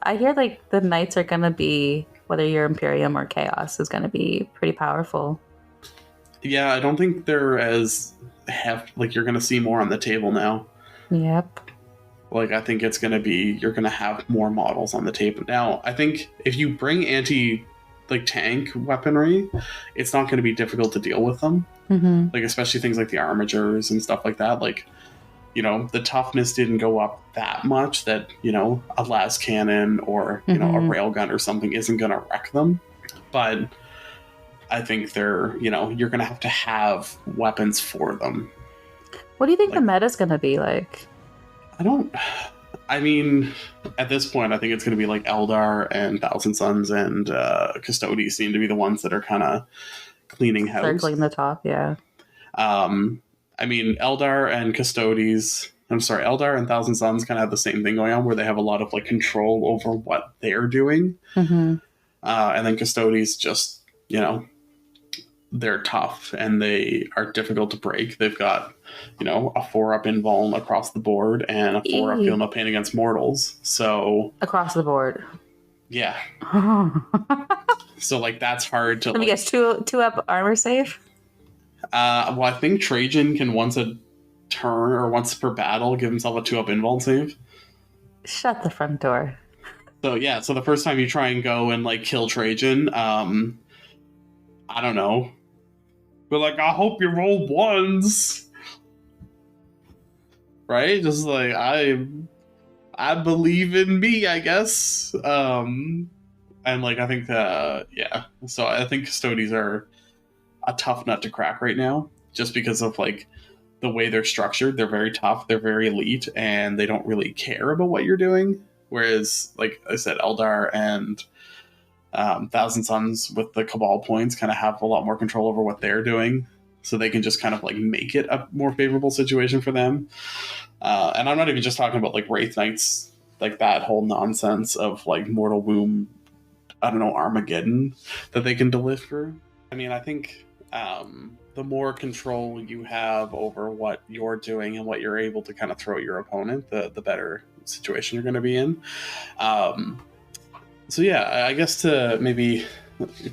I hear like the knights are gonna be, whether you're Imperium or Chaos, is gonna be pretty powerful. Yeah, I don't think they're as like you're gonna see more on the table now. Yep. Like I think it's gonna be you're gonna have more models on the table now. I think if you bring tank weaponry, it's not going to be difficult to deal with them. Mm-hmm. Like especially things like the armigers and stuff like that. Like, the toughness didn't go up that much that a las cannon or a railgun or something isn't going to wreck them. But I think they're you're going to have weapons for them. What do you think the meta's going to be like? I mean, at this point, I think it's going to be like Eldar and Thousand Suns and Custodes seem to be the ones that are kind of cleaning house. Circling the top, yeah. I mean, Eldar and Thousand Suns kind of have the same thing going on where they have a lot of like control over what they're doing. Mm-hmm. And then Custodes just, they're tough and they are difficult to break. They've got, a 4-up invuln across the board and a 4-up feel no pain against mortals. So across the board. Yeah. So like that's hard to. Let me guess, 2-up armor save? Well, I think Trajan can once a turn or once per battle give himself a 2-up invuln save. Shut the front door. So yeah, so the first time you try and go and like kill Trajan, I don't know. But like, I hope you roll ones. Right? Just like I believe in me, I guess. And like I think yeah. So I think Custodes are a tough nut to crack right now, just because of like the way they're structured. They're very tough, they're very elite, and they don't really care about what you're doing. Whereas, like I said, Eldar and Thousand Suns with the Cabal points kind of have a lot more control over what they're doing, so they can just kind of like make it a more favorable situation for them. And I'm not even just talking about like Wraith Knights, like that whole nonsense of like Mortal Womb, I don't know, Armageddon that they can deliver. I mean, I think the more control you have over what you're doing and what you're able to kind of throw at your opponent, the better situation you're going to be in. So yeah, I guess to maybe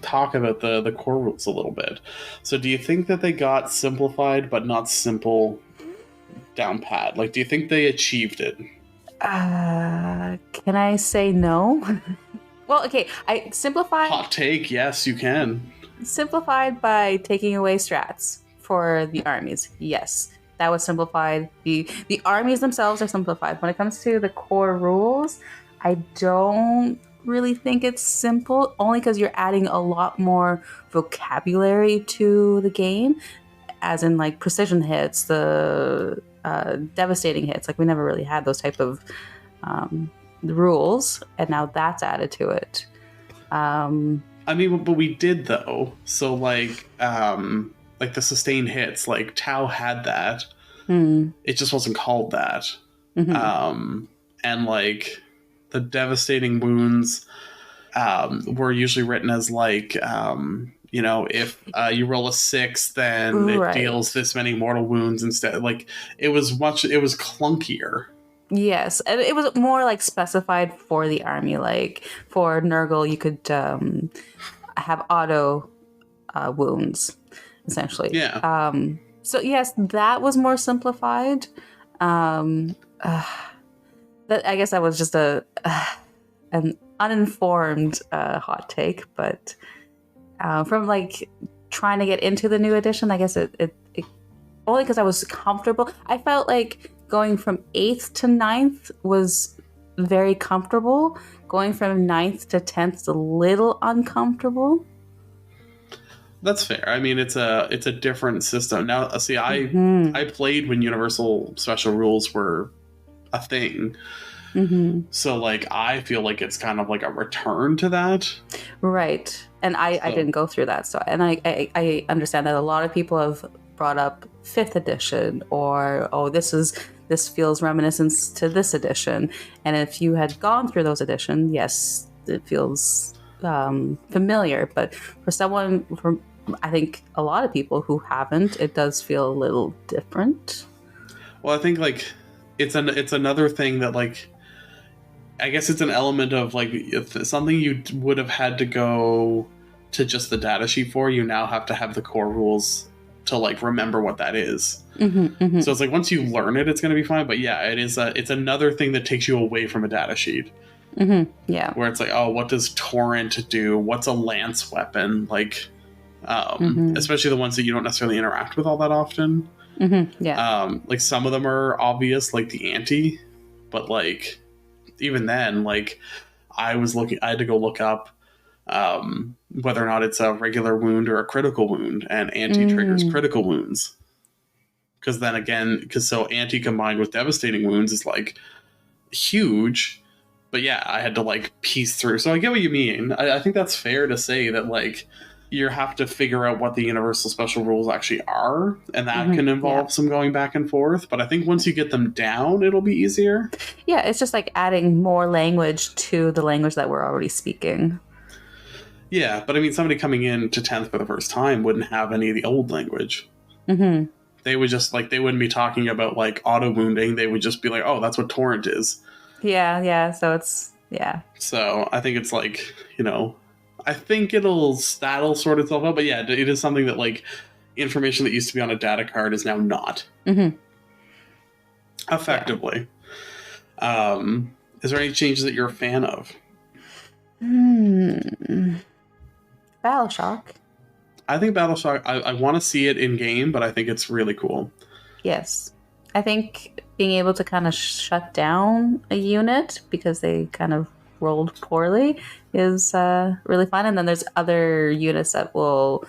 talk about the core rules a little bit. So do you think that they got simplified but not simple down pat? Like, do you think they achieved it? Can I say no? Well, okay, I simplified. Hot take, yes, you can. Simplified by taking away strats for the armies. Yes, that was simplified. The armies themselves are simplified. When it comes to the core rules, I don't really think it's simple, only because you're adding a lot more vocabulary to the game, as in like precision hits, the devastating hits. Like we never really had those type of rules, and now that's added to it. I mean, but we did though. So like the sustained hits, like Tau had that. It just wasn't called that. Mm-hmm. And like the devastating wounds were usually written as like if you roll a 6, then it deals this many mortal wounds instead. Like it was clunkier. Yes, and it was more like specified for the army. Like for Nurgle, you could have auto wounds, essentially. Yeah. So yes, that was more simplified. That I guess that was just an uninformed hot take, but from like trying to get into the new edition, I guess it only because I was comfortable. I felt like going from 8th to 9th was very comfortable. Going from 9th to 10th is a little uncomfortable. That's fair. I mean, it's a different system. Now, see, I played when Universal Special Rules were a thing. Mm-hmm. So, like, I feel like it's kind of like a return to that. Right. And I didn't go through that. So, and I understand that a lot of people have brought up 5th edition or, this feels reminiscent to this edition. And if you had gone through those editions, yes, it feels familiar, but for I think a lot of people who haven't, it does feel a little different. Well, I think like it's another thing that like I guess it's an element of like if something you would have had to go to just the data sheet for, you now have to have the core rules to like remember what that is. So it's like once you learn it, it's going to be fine. But yeah, it's another thing that takes you away from a data sheet. Yeah, where it's like, oh, what does torrent do? What's a lance weapon? Like, especially the ones that you don't necessarily interact with all that often. Yeah, like some of them are obvious, like the anti, but like even then, like I had to go look up whether or not it's a regular wound or a critical wound, and anti triggers critical wounds. Because then again, so anti combined with devastating wounds is like huge. But yeah, I had to like piece through. So I get what you mean. I think that's fair to say that like you have to figure out what the universal special rules actually are, and that can involve some going back and forth. But I think once you get them down, it'll be easier. Yeah, it's just like adding more language to the language that we're already speaking. Yeah, but I mean, somebody coming in to 10th for the first time wouldn't have any of the old language. They would just like, they wouldn't be talking about like auto wounding. They would just be like, oh, that's what torrent is. Yeah. So it's, yeah. So I think it's like, I think that'll sort itself out. But yeah, it is something that like information that used to be on a data card is now not. Effectively. Yeah. Is there any changes that you're a fan of? Battle Shock. I think Battle Shock, I want to see it in game, but I think it's really cool. Yes. I think being able to kind of shut down a unit because they kind of rolled poorly is really fun. And then there's other units that will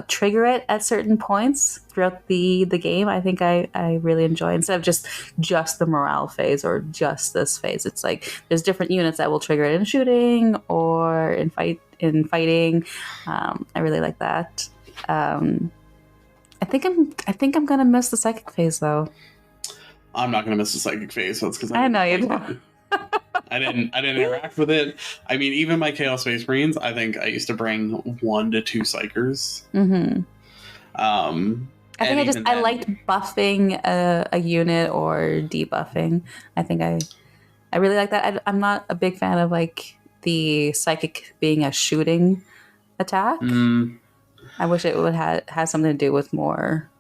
trigger it at certain points throughout the game. I think I really enjoy, instead of just the morale phase or just this phase. It's like there's different units that will trigger it in shooting or in fighting. I really like that. I think I'm gonna miss the psychic phase though. I'm not gonna miss the psychic phase. So it's because I know you don't. I didn't interact with it. I mean, even my Chaos Space Marines, I think I used to bring 1 to 2 psychers. I think I liked buffing a unit or debuffing. I think I really like that. I'm not a big fan of like the psychic being a shooting attack. I wish it would have something to do with more.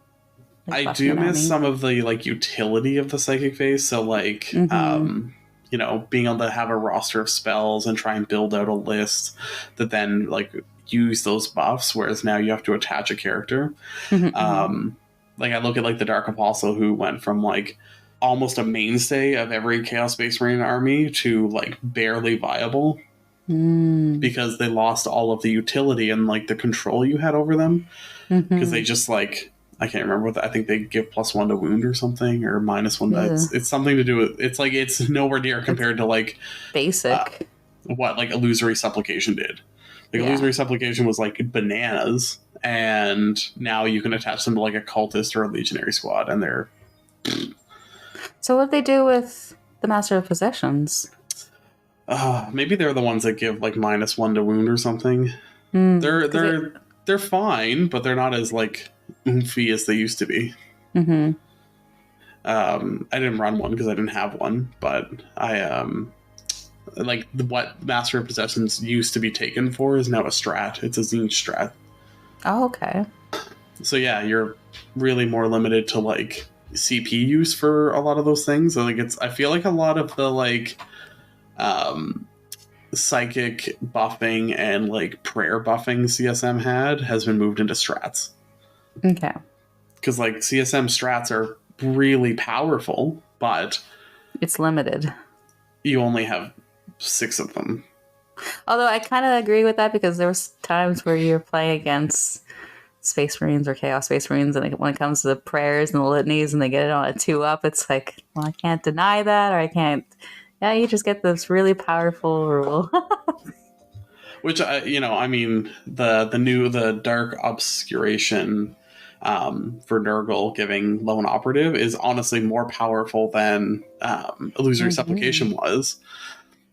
Like, I do miss some of the like utility of the psychic phase. So like, being able to have a roster of spells and try and build out a list that then like use those buffs. Whereas now you have to attach a character. Like I look at like the Dark Apostle, who went from like almost a mainstay of every Chaos Space Marine army to like barely viable. Because they lost all of the utility and like the control you had over them, because they just like, I can't remember what I think they give +1 to wound or something, or -1. It's something to do with, it's like it's nowhere near compared to like basic what like Illusory Supplication did. Like Illusory Supplication was like bananas, and now you can attach them to like a cultist or a legionary squad, and they're. So what do they do with the Master of Possessions? Maybe they're the ones that give like -1 to wound or something. They're fine, but they're not as like oomphy as they used to be. I didn't run one because I didn't have one, but I like what Master of Possessions used to be taken for is now a strat. It's a Zinj strat. Oh, okay. So yeah, you're really more limited to like CP use for a lot of those things. So like I feel like a lot of the like psychic buffing and like prayer buffing CSM has been moved into strats. Okay. Because like CSM strats are really powerful, but it's limited. You only have 6 of them. Although I kind of agree with that, because there was times where you're playing against Space Marines or Chaos Space Marines, and when it comes to the prayers and the litanies and they get it on a 2-up, it's like, well, I can't deny that, or I can't. Yeah, you just get this really powerful rule. Which, I mean, the Dark Obscuration for Nurgle giving Lone Operative is honestly more powerful than Illusory Supplication was.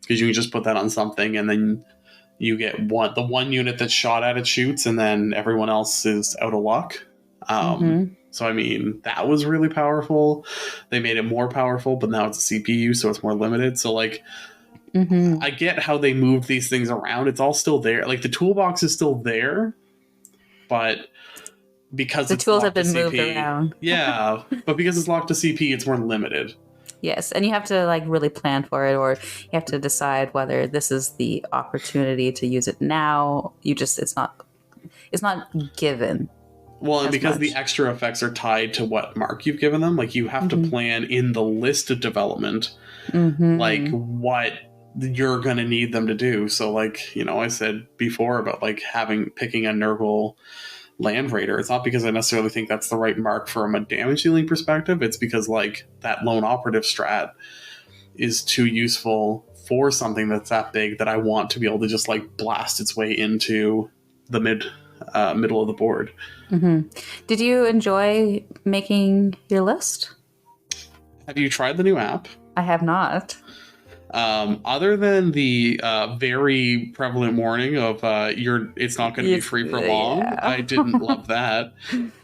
Because you can just put that on something and then you get the one unit that's shot at it shoots, and then everyone else is out of luck. So I mean, that was really powerful. They made it more powerful, but now it's a CPU, so it's more limited. So like, I get how they moved these things around. It's all still there. Like the toolbox is still there, but because the it's tools have locked to been moved CP, around. yeah, but because it's locked to CP, it's more limited. Yes, and you have to like really plan for it, or you have to decide whether this is the opportunity to use it now. It's not given. Well, and because the extra effects are tied to what mark you've given them, like you have to plan in the list of development, like what you're going to need them to do. So like, you know, I said before about like picking a Nurgle Land Raider. It's not because I necessarily think that's the right mark from a damage dealing perspective. It's because like that lone operative strat is too useful for something that's that big that I want to be able to just like blast its way into the middle of the board. Did you enjoy making your list? Have you tried the new app? I have not. Other than the very prevalent warning of it's not going to be free for long, I didn't love that.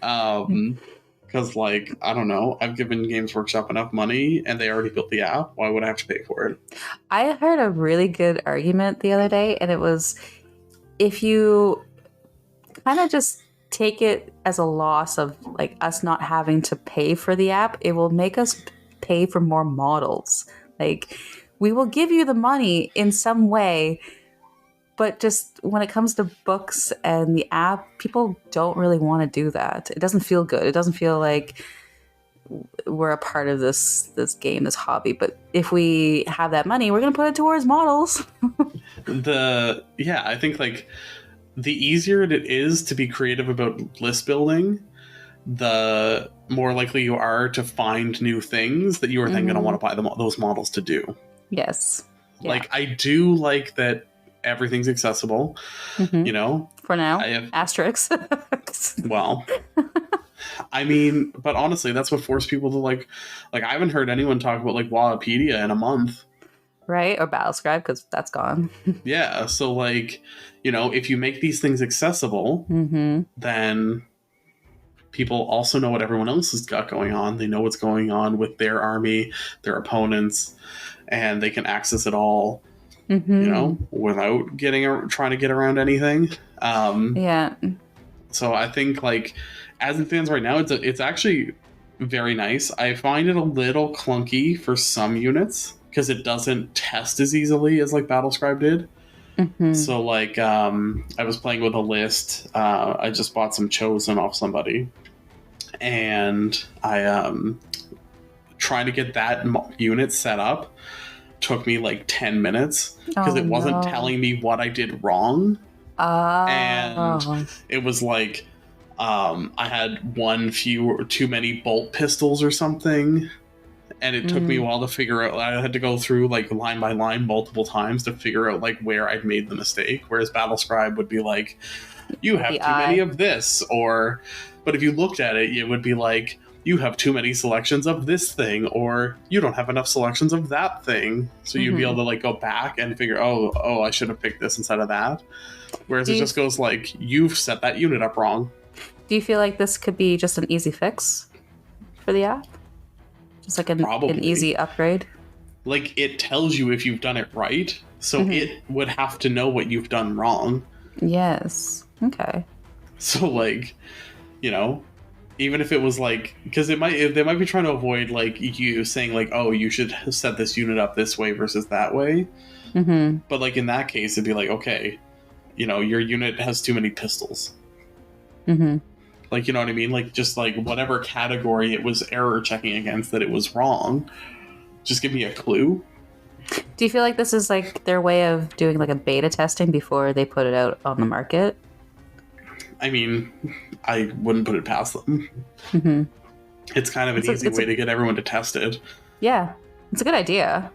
Because like, I don't know, I've given Games Workshop enough money and they already built the app. Why would I have to pay for it? I heard a really good argument the other day, and it was, if you kind of just take it as a loss of like us not having to pay for the app, it will make us pay for more models. Like, we will give you the money in some way, but just when it comes to books and the app, people don't really want to do that. It doesn't feel good. It doesn't feel like we're a part of this game, this hobby. But if we have that money, we're going to put it towards models. I think like the easier it is to be creative about list building, the more likely you are to find new things that you are then going to want to buy those models to do. Yes. Yeah. Like, I do like that everything's accessible, you know? For now, asterisks. Well, I mean, but honestly, that's what forced people to like I haven't heard anyone talk about like Wikipedia in a month. Right? Or Battlescribe, because that's gone. Yeah, so like, you know, if you make these things accessible, then people also know what everyone else has got going on. They know what's going on with their army, their opponents, and they can access it all, you know, without trying to get around anything. So I think like, as it stands right now, it's actually very nice. I find it a little clunky for some units because it doesn't test as easily as like Battlescribe did. So like, I was playing with a list. I just bought some Chosen off somebody, and I trying to get that unit set up took me like 10 minutes because it wasn't telling me what I did wrong. And it was like, I had too many bolt pistols or something, and it took me a while to figure out. I had to go through like line by line multiple times to figure out like where I'd made the mistake, whereas Battlescribe would be like, you have too many of this, but if you looked at it, it would be like, you have too many selections of this thing, or you don't have enough selections of that thing. So you'd be able to like go back and figure, oh, I should have picked this instead of that. Whereas it just goes like, you've set that unit up wrong. Do you feel like this could be just an easy fix for the app? Just like an easy upgrade? Like, it tells you if you've done it right, so it would have to know what you've done wrong. Yes. Okay. So like, you know, even if it was like, because they might be trying to avoid like you saying like, oh, you should set this unit up this way versus that way. But like in that case, it'd be like, okay, you know, your unit has too many pistols. Like, you know what I mean? Like, just like whatever category it was error checking against that it was wrong, just give me a clue. Do you feel like this is like their way of doing like a beta testing before they put it out on the market? I mean, I wouldn't put it past them. It's kind of an easy way to get everyone to test it. Yeah, it's a good idea.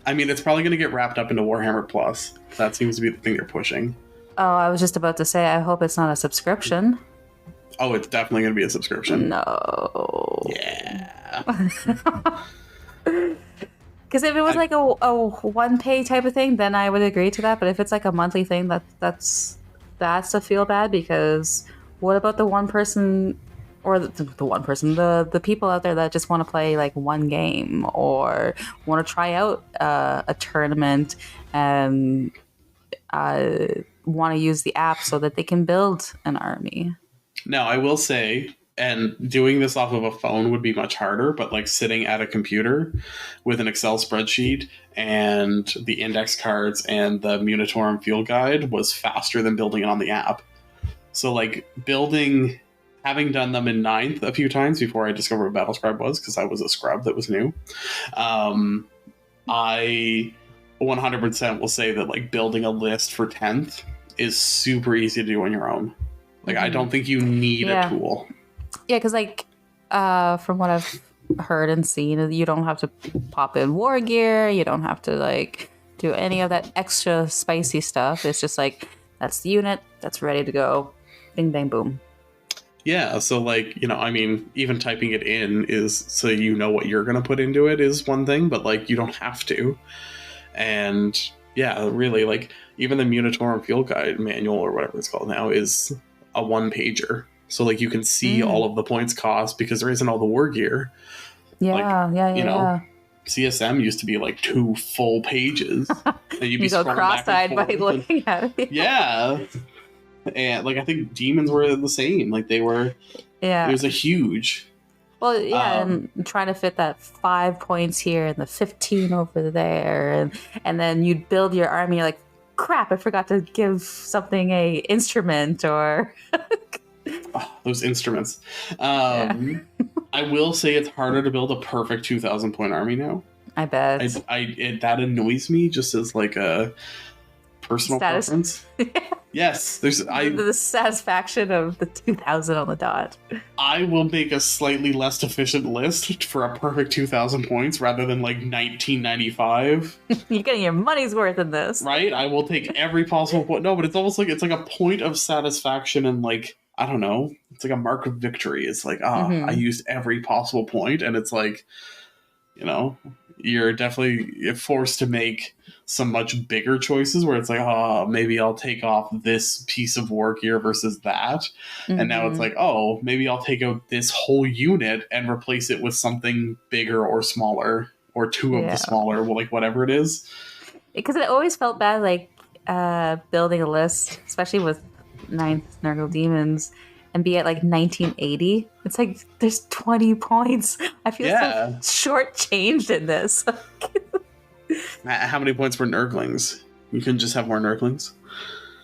I mean, it's probably going to get wrapped up into Warhammer Plus. That seems to be the thing they're pushing. Oh, I was just about to say, I hope it's not a subscription. Oh, it's definitely going to be a subscription. No. Yeah. Because if it was like a one pay type of thing, then I would agree to that. But if it's like a monthly thing, that's a feel bad. Because what about the one person, or the one person, the people out there that just want to play like one game or want to try out a tournament and want to use the app so that they can build an army. Now, I will say, and doing this off of a phone would be much harder, but like sitting at a computer with an Excel spreadsheet and the index cards and the Munitorum field guide was faster than building it on the app. So like building, having done them in ninth a few times before I discovered what Battle Scribe was, because I was a scrub that was new, I 100% will say that like building a list for 10th is super easy to do on your own. Like, I don't think you need a tool. Yeah, because, like, from what I've heard and seen, you don't have to pop in war gear. You don't have to, like, do any of that extra spicy stuff. It's just, like, that's the unit. That's ready to go. Bing, bang, boom. Yeah, so, like, you know, I mean, even typing it in is so you know what you're going to put into it is one thing, but, like, you don't have to. And, yeah, really, like, even the Munitorum Field Guide manual or whatever it's called now is a one-pager. So, like, you can see all of the points cost because there isn't all the war gear. Yeah, you know, CSM used to be, like, 2 full pages. And you'd be you go cross-eyed by looking at it. Yeah. And, like, I think demons were the same. Like, they were... Yeah. It was a huge... Well, yeah, and trying to fit that 5 points here and the 15 over there. And then you'd build your army, you're like, crap, I forgot to give something a instrument or... those instruments. I will say it's harder to build a perfect 2,000 point army now. I bet. That annoys me just as like a personal preference. Yes, there's the satisfaction of the 2,000 on the dot. I will make a slightly less efficient list for a perfect 2,000 points rather than like 1995. You're getting your money's worth in this, right? I will take every possible point. No, but it's almost like it's like a point of satisfaction and like I don't know. It's like a mark of victory. It's like I used every possible point, and it's like you know you're definitely forced to make some much bigger choices where it's like, maybe I'll take off this piece of war gear versus that. And now it's like, maybe I'll take out this whole unit and replace it with something bigger or smaller or 2 of the smaller, like whatever it is. Because it always felt bad, like building a list, especially with 9th Nurgle Demons, and be at like 1980. It's like there's 20 points. I feel so shortchanged in this. How many points were Nurglings? You couldn't just have more Nurglings?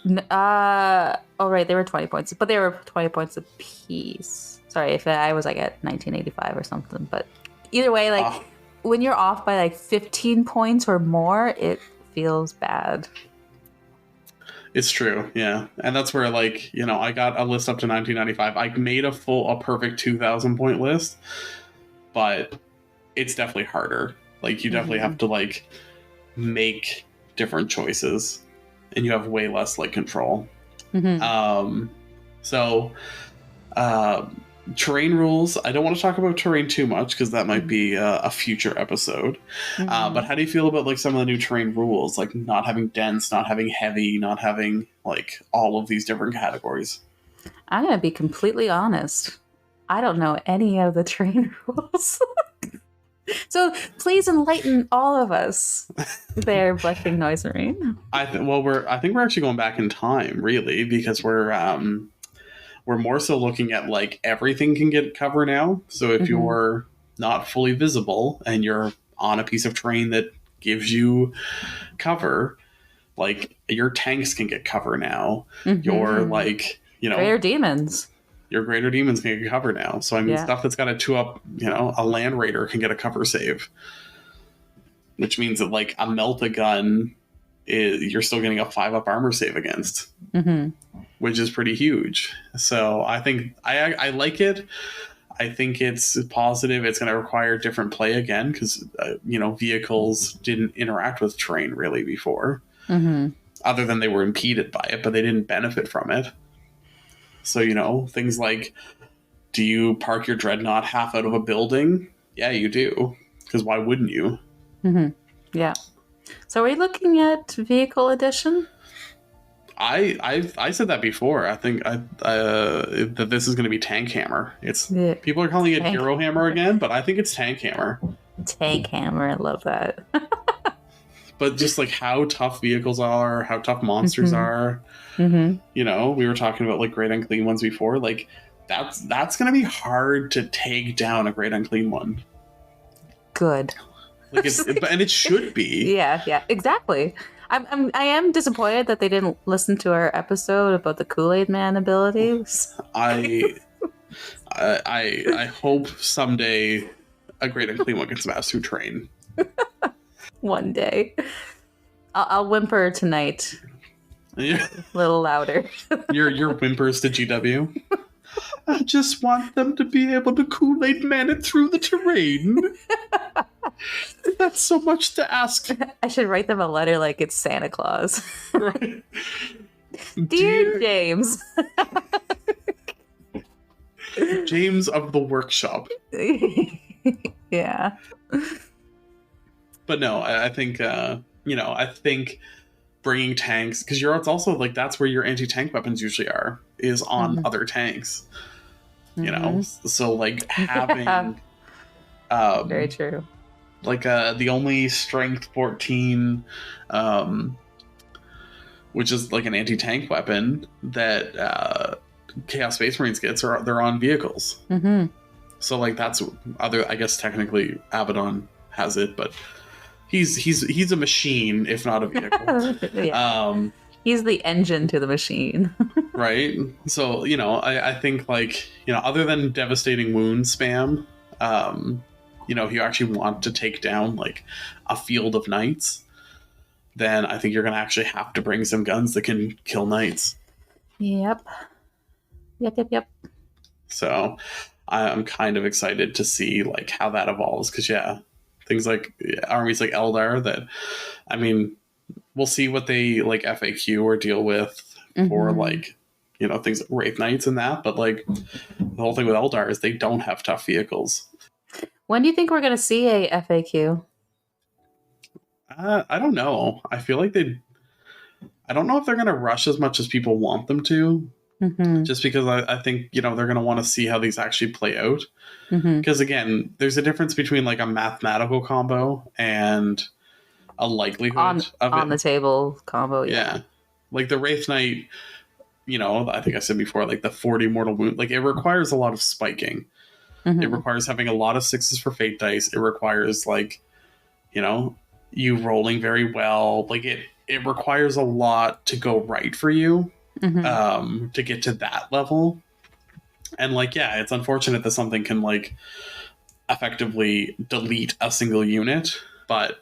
Right, they were 20 points, but they were 20 points a piece. Sorry if I was like at 1985 or something, but either way, like when you're off by like 15 points or more, it feels bad. It's true, yeah. And that's where, like, you know, I got a list up to 1995. I made a perfect 2,000 point list, but it's definitely harder. Like, you definitely have to, like, make different choices, and you have way less, like, control. Terrain rules. I don't want to talk about terrain too much because that might be a future episode. But how do you feel about like some of the new terrain rules, like not having dense, not having heavy, not having like all of these different categories? I'm gonna be completely honest. I don't know any of the terrain rules. So please enlighten all of us there, BlushingNoiseMarine. I think we're actually going back in time, really, because we're more so looking at like everything can get cover now. So if you're not fully visible and you're on a piece of terrain that gives you cover, like your tanks can get cover now. Your like, you know, greater demons. Your greater demons can get cover now. So I mean stuff that's got a 2-up, you know, a land raider can get a cover save. Which means that like a melt-a-gun you're still getting a 5-up armor save against. Which is pretty huge. So I think I like it. I think it's positive. It's going to require different play again because, you know, vehicles didn't interact with terrain really before. Other than they were impeded by it, but they didn't benefit from it. So, you know, things like, do you park your dreadnought half out of a building? Yeah, you do. Because why wouldn't you? Yeah. So are we looking at vehicle edition? I said that before. I think that this is going to be Tank Hammer. It's Yeah. people are calling it Tank. Hero Hammer again, but I think it's Tank Hammer. Tank Hammer, I love that. But just like how tough vehicles are, how tough monsters are. Mm-hmm. You know, we were talking about like Great Unclean ones before. Like that's going to be hard to take down a Great Unclean one. Good. Like and it should be. Yeah, exactly. I am disappointed that they didn't listen to our episode about the Kool-Aid Man abilities. I hope someday a Great Unclean one gets Master Train. One day. I'll whimper tonight. Yeah. A little louder. Your whimpers to GW. I just want them to be able to Kool-Aid Man it through the terrain. That's so much to ask. I should write them a letter like it's Santa Claus. Right. Dear James. James of the workshop. Yeah. But no, I think, I think bringing tanks, because it's also like that's where your anti-tank weapons usually are, is on other tanks. You know? So like having... Very true. Like the only strength 14, which is like an anti-tank weapon that Chaos Space Marines gets, they're on vehicles. Mm-hmm. So like that's other. I guess technically Abaddon has it, but he's a machine, if not a vehicle. Yeah. He's the engine to the machine. Right. So I think like other than devastating wound spam. If you actually want to take down like a field of knights, then I think you're going to actually have to bring some guns that can kill knights. Yep. So I'm kind of excited to see like how that evolves, because things like armies like Eldar that, I mean, we'll see what they like FAQ or deal with for like things like Wraith Knights and that, but like the whole thing with Eldar is they don't have tough vehicles. When do you think we're going to see a FAQ? I don't know. I feel like I don't know if they're going to rush as much as people want them to. Just because I think, they're going to want to see how these actually play out. Because again, there's a difference between like a mathematical combo and a likelihood on the table combo. Yeah. Like the Wraith Knight, I think I said before, like the 40 mortal wound, like it requires a lot of spiking. It requires having a lot of 6s for fate dice. It requires like, you rolling very well. Like it requires a lot to go right for you to get to that level. And like, it's unfortunate that something can like effectively delete a single unit, but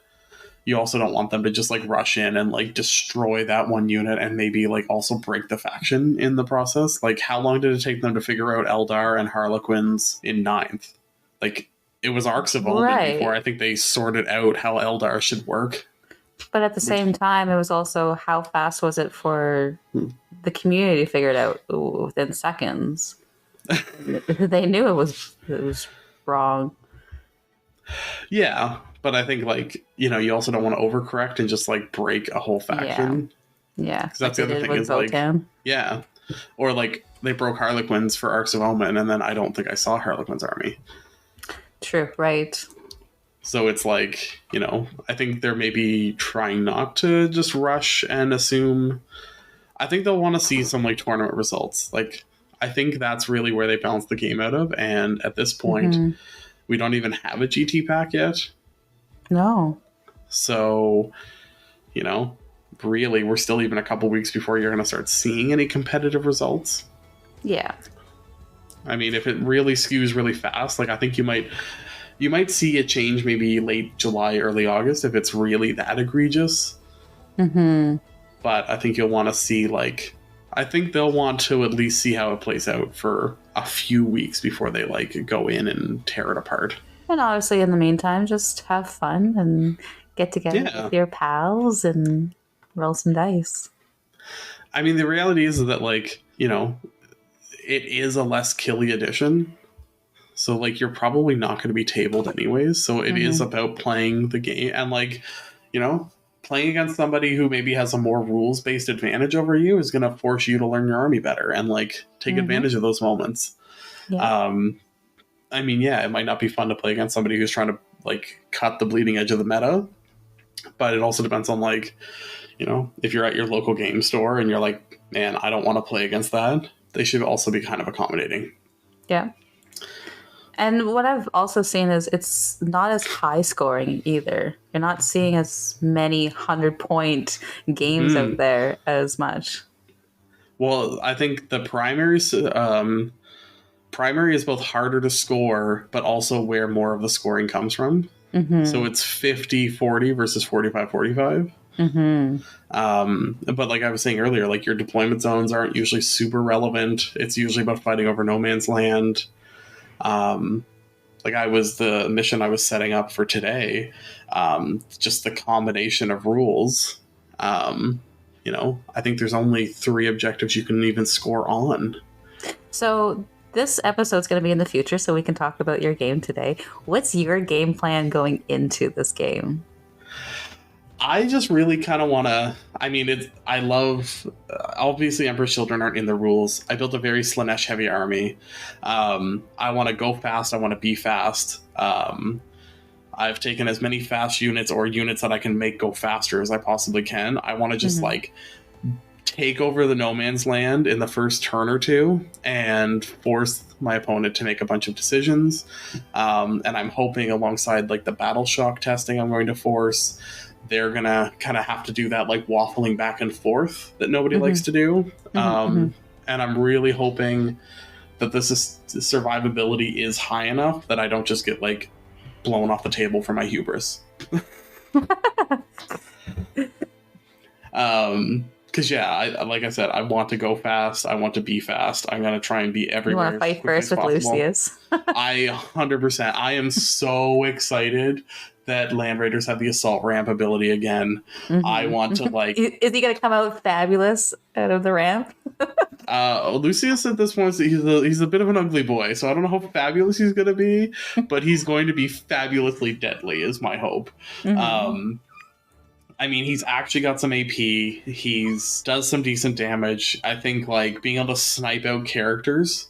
you also don't want them to just like rush in and like destroy that one unit and maybe like also break the faction in the process. Like how long did it take them to figure out Eldar and Harlequins in 9th? Like it was Arcs of Omen before I think they sorted out how Eldar should work. But at the same time, it was also how fast was it for the community to figure it out within seconds. They knew it was wrong. Yeah, but I think like you also don't want to overcorrect and just like break a whole faction. Yeah, because that's the other thing is like or like they broke Harlequins for Arcs of Omen, and then I don't think I saw Harlequin's army. True, right. So it's like, I think they're maybe trying not to just rush and assume. I think they'll want to see some like tournament results. Like, I think that's really where they balance the game out of. And at this point, we don't even have a GT pack yet. No. So, really, we're still even a couple weeks before you're going to start seeing any competitive results. Yeah. I mean, if it really skews really fast, like I think you might see a change maybe late July, early August if it's really that egregious. But I think you'll want to see like, I think they'll want to at least see how it plays out for a few weeks before they like go in and tear it apart. And obviously in the meantime, just have fun and get together with your pals and roll some dice. I mean, the reality is that like, it is a less killy edition. So like you're probably not going to be tabled anyways. So it is about playing the game and like, you know, playing against somebody who maybe has a more rules-based advantage over you is going to force you to learn your army better and like take advantage of those moments. Yeah. I mean, yeah, it might not be fun to play against somebody who's trying to like cut the bleeding edge of the meta, but it also depends on like, you know, if you're at your local game store and you're like, man, I don't want to play against that, they should also be kind of accommodating. Yeah. And what I've also seen is it's not as high scoring either. You're not seeing as many 100-point games out there as much. Well, I think the primary is both harder to score, but also where more of the scoring comes from. So it's 50-40 versus 45-45. But like I was saying earlier, like your deployment zones aren't usually super relevant. It's usually about fighting over no man's land. Like the mission I was setting up for today, just the combination of rules. You know, I think there's only 3 objectives you can even score on. So this episode's going to be in the future, so we can talk about your game today. What's your game plan going into this game? I just really kind of want to. I mean, I love. Obviously, Emperor's Children aren't in the rules. I built a very Slanesh heavy army. I want to go fast. I want to be fast. I've taken as many fast units or units that I can make go faster as I possibly can. I want to just like take over the no man's land in the first turn or two and force my opponent to make a bunch of decisions. And I'm hoping alongside like the battle shock testing I'm going to force, they're gonna kind of have to do that like waffling back and forth that nobody likes to do. And I'm really hoping that this survivability is high enough that I don't just get like blown off the table for my hubris. Because like I said, I want to go fast. I want to be fast. I'm gonna try and be everywhere. You want to fight first with Lucius? 100%. I am so excited that Land Raiders have the assault ramp ability again. I want to like. Is he gonna come out fabulous out of the ramp? Lucius at this point, he's a bit of an ugly boy, so I don't know how fabulous he's gonna be, but he's going to be fabulously deadly, is my hope. I mean, he's actually got some AP. He's does some decent damage. I think like being able to snipe out characters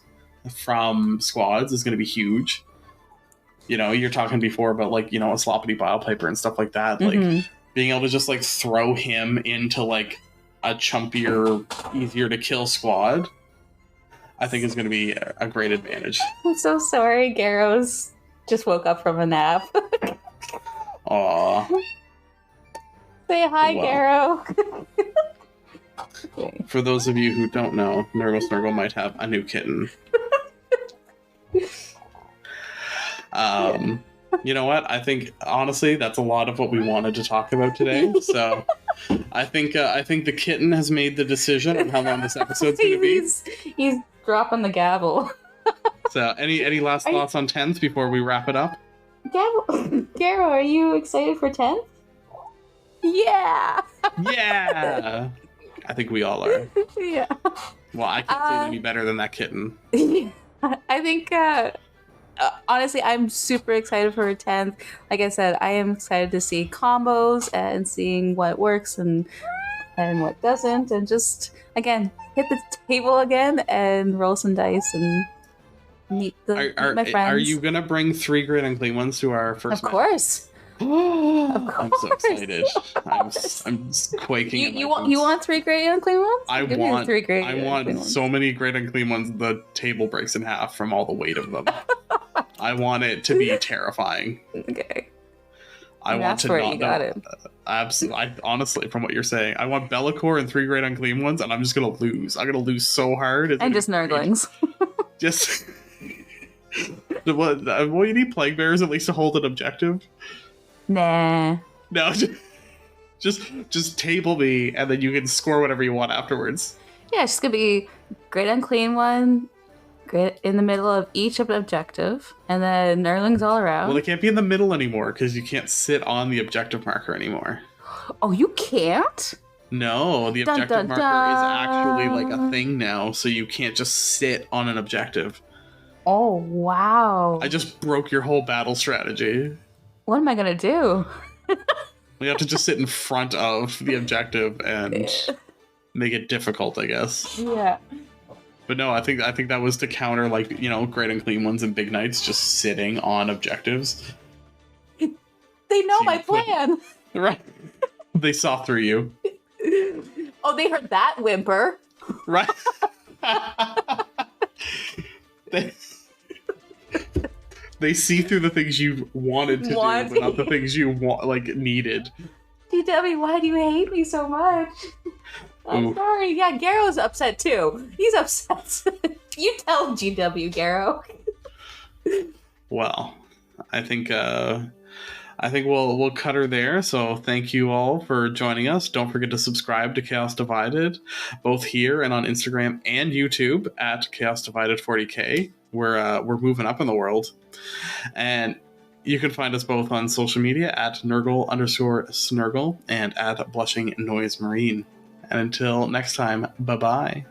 from squads is going to be huge. You know, you're talking before about like, you know, a sloppity bile piper and stuff like that. Like being able to just like throw him into like a chumpier, easier to kill squad, I think is going to be a great advantage. I'm so sorry. Garrow's just woke up from a nap. Aww. Say hi, Garrow. For those of you who don't know, Nurgle Snurgle might have a new kitten. You know what? I think honestly, that's a lot of what we wanted to talk about today. So, I think the kitten has made the decision on how long this episode's going to be. He's dropping the gavel. So, any last thoughts on 10th before we wrap it up? Garrow, are you excited for 10th? Yeah. Yeah. I think we all are. Yeah. Well, I can't say any better than that kitten. I think, honestly, I'm super excited for 10th. Like I said, I am excited to see combos and seeing what works and what doesn't. And just, again, hit the table again and roll some dice and meet my friends. Are you going to bring 3 great unclean ones to our first match? Of course. I'm so excited. I'm quaking. You want 3 great unclean ones? I want so many great unclean ones. The table breaks in half from all the weight of them. I want it to be terrifying. Okay. I want to not you got it. Absolutely. Honestly, from what you're saying, I want Bellicor and 3 great unclean ones, and I'm just gonna lose. I'm gonna lose so hard. And just nerdlings. Just. Well, you need plague bearers at least to hold an objective. Nah. No, just table me, and then you can score whatever you want afterwards. Yeah, it's just gonna be great unclean one, great in the middle of each objective, and then nerdlings all around. Well, they can't be in the middle anymore because you can't sit on the objective marker anymore. Oh, you can't? No, the objective marker is actually like a thing now, so you can't just sit on an objective. Oh, wow. I just broke your whole battle strategy. What am I going to do? We have to just sit in front of the objective and make it difficult, I guess. Yeah. But no, I think that was to counter, like, Great and Clean Ones and Big Knights just sitting on objectives. They know my plan. Right. They saw through you. Oh, they heard that whimper. Right. They see through the things you wanted to do, but not the things you needed. GW, why do you hate me so much? I'm sorry. Yeah, Garrow's upset too. He's upset. You tell GW, Garrow. Well, I think we'll cut her there. So thank you all for joining us. Don't forget to subscribe to Chaos Divided, both here and on Instagram and YouTube at Chaos Divided 40K. We're moving up in the world, and you can find us both on social media at Nurgle_Snurgle and at BlushingNoiseMarine. And until next time, bye bye.